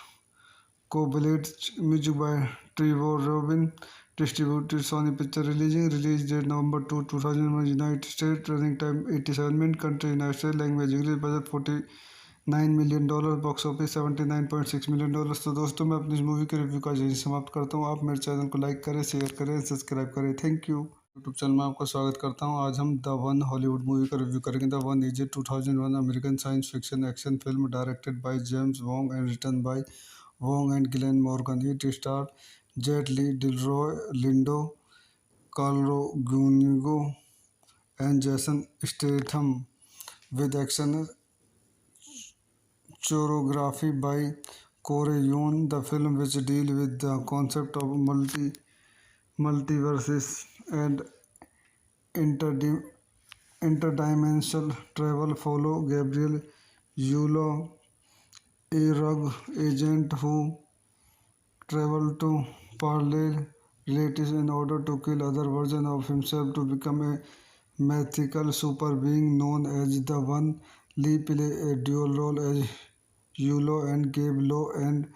Coblentz, music by Trevor Rabin. Distributed Sony Picture Releasing. Release date November 2, 2001, United States. Running time 87 minutes. Country United States. Language English. Budget $49 million. Box office $79.6 million. तो दोस्तों मैं अपनी इस movie के review का यही समाप्त करता हूँ. आप मेरे चैनल को लाइक करें, शेयर करें, सब्सक्राइब करें. Thank you. यूट्यूब चैनल में आपका स्वागत करता हूँ. आज हम द वन हॉलीवुड मूवी का रिव्यू करेंगे. The one is a 2001 American science fiction action film directed by James Wong and written by Wong and Glenn Morgan. It starred Jet Li, Delroy Lindo, Carlo Gunigo, and Jason Statham, with action choreography by Corey Yuen. The film, which deals with the concept of multiverses and interdim- interdimensional travel, follow Gabriel Yulo, a rogue agent who traveled to parallel realities in order to kill other versions of himself to become a mythical super being known as the One. Lee play a dual role as Yulo and Gabe Law and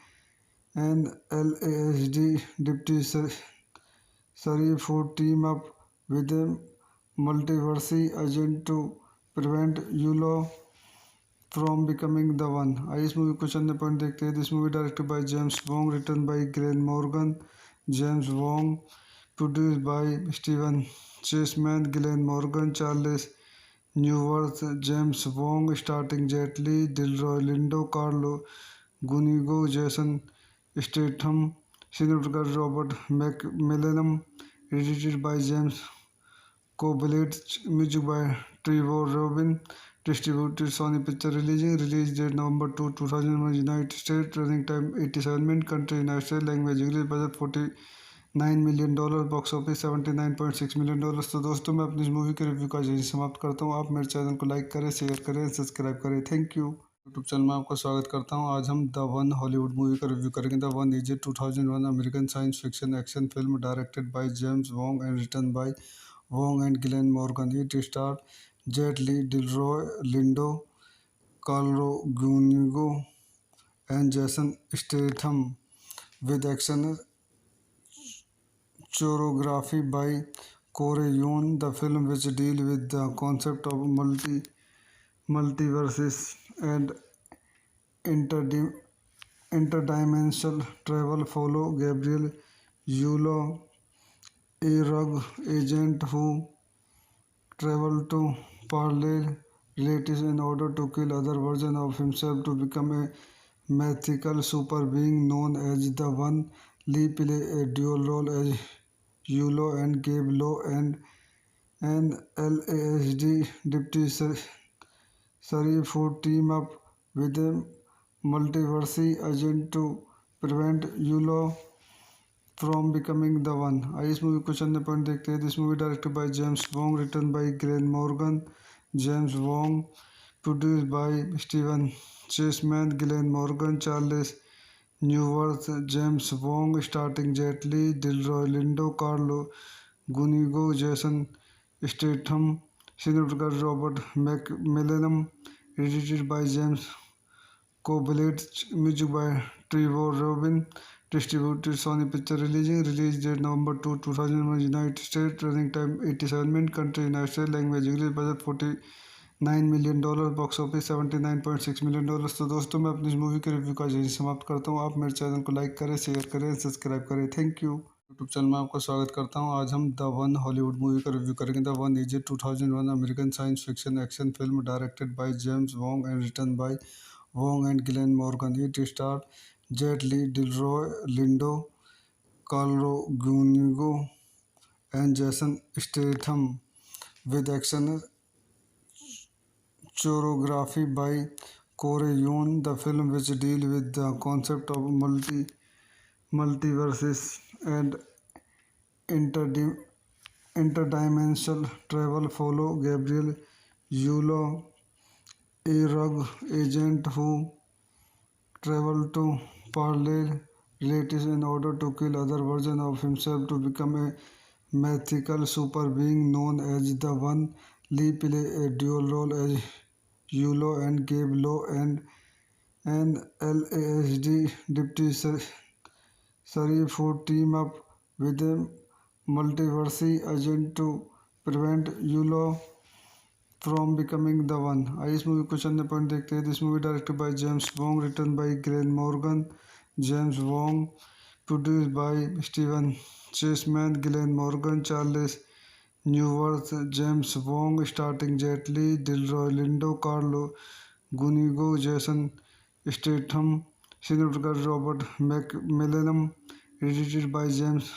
an LASD deputy sheriff who team up with a multiverse agent to prevent Yulo from becoming the one. आइए इस movie question ने point देखते हैं. This movie directed by James Wong, written by Glen Morgan. James Wong, produced by Steven Chasman, Glen Morgan, Charles Newirth. James Wong starting Jet Li, Delroy Lindo, Carlo गुनिगो, Jason Statham, cinematographer Robert मैकमिलनम. Edited by James Coblentz, music by Trevor Rabin. Distributed Sony Picture Releasing. Release date November 2, 2001, United States. Running time 87 minutes. Country United States. Language English. Budget $9 million, box office $79.6 million. तो दोस्तों मैं अपनी इस movie के review का यही समाप्त करता हूँ। आप मेरे चैनल को लाइक करें, शेयर करें, सब्सक्राइब करें। Thank you. यूट्यूब चैनल में आपका स्वागत करता हूँ। आज हम द वन हॉलीवुड मूवी का रिव्यू करेंगे। The one is a 2001 American science fiction action film directed by James Wong and written by Wong and Glen Morgan. It star Jet Li, Delroy Lindo, Carlo गूनिगो and Jason Statham, with action choreography by Corey Yuen. The film, which deal with the concept of multiverses and interdim- interdimensional travel, follow Gabriel Yulo, a rogue agent who travel to parallel realities in order to kill other versions of himself to become a mythical super being known as the One. Lee play a dual role as Yulo and Gabe Lowe and an LASD deputy sheriff who team up with a multiverse agent to prevent Yulo from becoming the one. आइए इस movie को चंद point देखते हैं। This movie directed by James Wong, written by Glen Morgan, James Wong, produced by Steven Chasman, Glen Morgan, Charles Newirth, James Wong, starting Jet Li, Delroy Lindo, Carlo गुनिगो, Jason Statham, cinematographer Robert मैकमिलनम, edited by James Coblett, music by Trevor Rabin, distributed Sony Picture Releasing, release date November 2, 2001, United States, running time 87 minutes, country United States, language English, budget $49 million, box office $79.6 million. तो दोस्तों मैं अपनी इस movie के review का यही समाप्त करता हूँ। आप मेरे चैनल को लाइक करें, शेयर करें, सब्सक्राइब करें। Thank you. यूट्यूब चैनल में आपका स्वागत करता हूँ। आज हम द वन हॉलीवुड मूवी का रिव्यू करेंगे। The one is a 2001 American science fiction action film directed by James Wong and written by Wong and Glenn Morgan. It starred Jet Li, Delroy Lindo, Carlo Gunigo, and Jason Statham, with action choreography by Corey Yuen. The film, which deal with the concept of multiverses and interdim- interdimensional travel, follow Gabriel Yulo, a rogue agent who travel to parallel realities in order to kill other versions of himself to become a mythical super being known as the One. Lee play a dual role as Yulo and Gabe Lowe and an LASD deputy sheriff who team up with a multiverse agent to prevent Yulo from becoming the one. आइए इस movie को चंद point देखते हैं। This movie directed by James Wong, written by Glen Morgan, James Wong, produced by Steven Chasman, Glen Morgan, Charles Newirth, James Wong, starting Jet Li, Delroy Lindo, Carlo गुनिगो, Jason Statham, cinematographer Robert मैकमिलनम, edited by James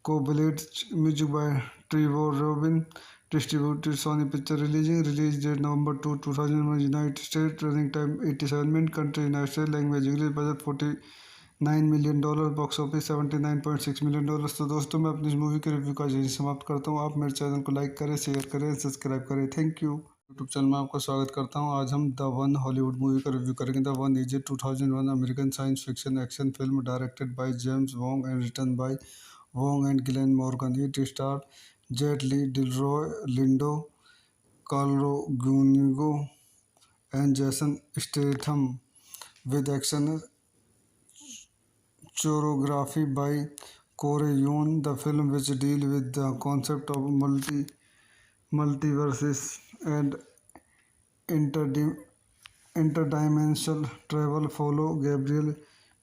Coblett, music by Trevor Rabin, distributed Sony Picture Releasing, release date November 2, 2001, United States, running time 87 minutes, country United States, language English, budget $49 million, box office $79.6 million. तो दोस्तों मैं अपनी इस movie के review का यही समाप्त करता हूँ। आप मेरे चैनल को लाइक करें, शेयर करें, सब्सक्राइब करें। Thank you. यूट्यूब चैनल में आपका स्वागत करता हूँ। आज हम द वन हॉलीवुड मूवी का रिव्यू करेंगे। The one is a 2001 American science fiction action film directed by James Wong and written by Wong and Glenn Morgan. It starred Jet Li, Delroy Lindo, Carlo Gunigo, and Jason Statham, with action choreography by Corey Yuen. The film, which deal with the concept of multiverses and interdim- interdimensional travel, follow Gabriel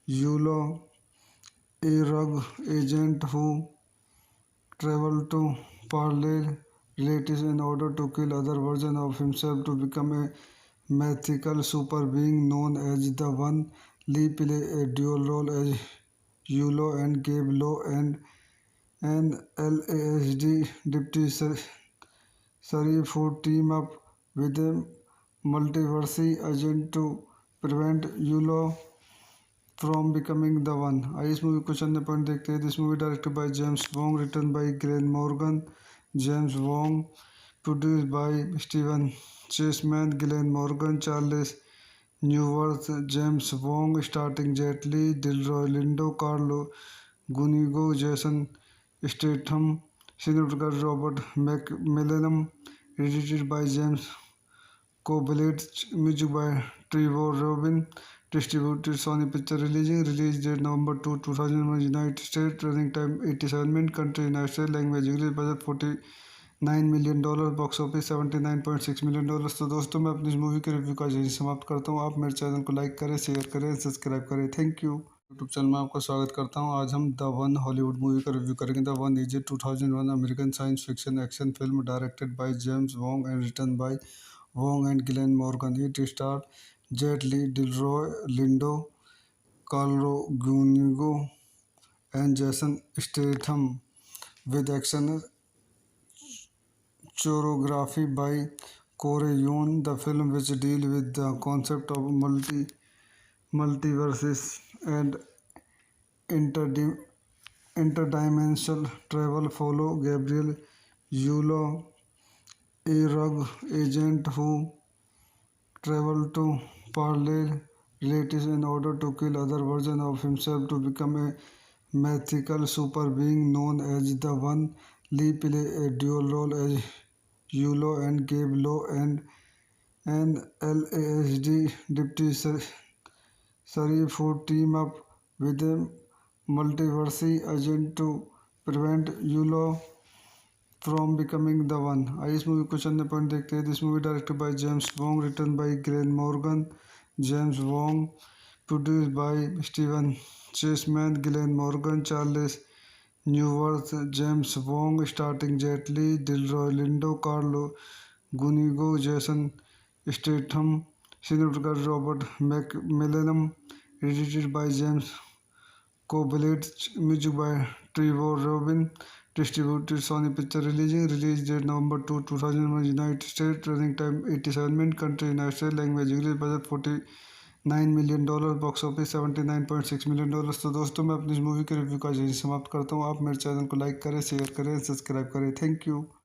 Yulo, a rogue agent who travel to parallel realities in order to kill other versions of himself to become a mythical super being known as the One. Lee play a dual role as Yulo and Gabe Lowe and an LASD deputy sheriff who team up with a multiverse agent to prevent Yulo from becoming the one. आइए इस movie question ने point देखते हैं। This movie directed by James Wong, written by Glen Morgan, James Wong, produced by Steven Chasman, Glen Morgan, Charles Newirth, James Wong, starting Jet Li, Delroy Lindo, Carlo गुनिगो, Jason Statham, cinematographer Robert मैकमिलनम, edited by James Coblentz, music by Trevor Rabin, distributed Sony picture release date November 2, 2001, United State, running time 87 minute, country United State, language English, budget $49 million, box office $79.6 million. तो दोस्तों मैं अपनी इस movie के review का यही समाप्त करता हूँ। आप मेरे चैनल को लाइक करें, शेयर करें, सब्सक्राइब करें। Thank you. यूट्यूब चैनल में आपका स्वागत करता हूँ। आज हम द वन हॉलीवुड मूवी का रिव्यू करेंगे। The one is a 2001 American science fiction action film directed by James Wong and written by Wong and Glenn Morgan. It starred Jet Li, Delroy Lindo, Carlo Gunigo, and Jason Statham, with action choreography by Corey Yuen. The film, which deals with the concept of multiverses and interdim- interdimensional travel, follow Gabriel Yulo, a rogue agent who travel to parallel realities in order to kill other versions of himself to become a mythical super being known as the One. Lee play a dual role as Yulo and Gabe Lowe and an LASD deputy sheriff who team up with a multiverse agent to prevent Yulo from becoming the one. आइए इस movie question ने point देखते हैं। This movie directed by James Wong, written by Glen Morgan, James Wong, produced by Steven Chasman, Glen Morgan, Charles Newirth, James Wong, starting Jet Li, Delroy Lindo, Carlo गुनिगो, Jason Statham, cinematographer Robert मैकमिलनम, edited by James Coblentz, music by Trevor Rabin, distributed Sony Picture release date November 2, 2001, United States, running time 87 minutes, country United States, language English, budget $49 million, box office $79.6 million. तो दोस्तों मैं अपनी इस movie के review का यही समाप्त करता हूँ। आप मेरे चैनल को लाइक करें, शेयर करें, सब्सक्राइब करें। Thank you.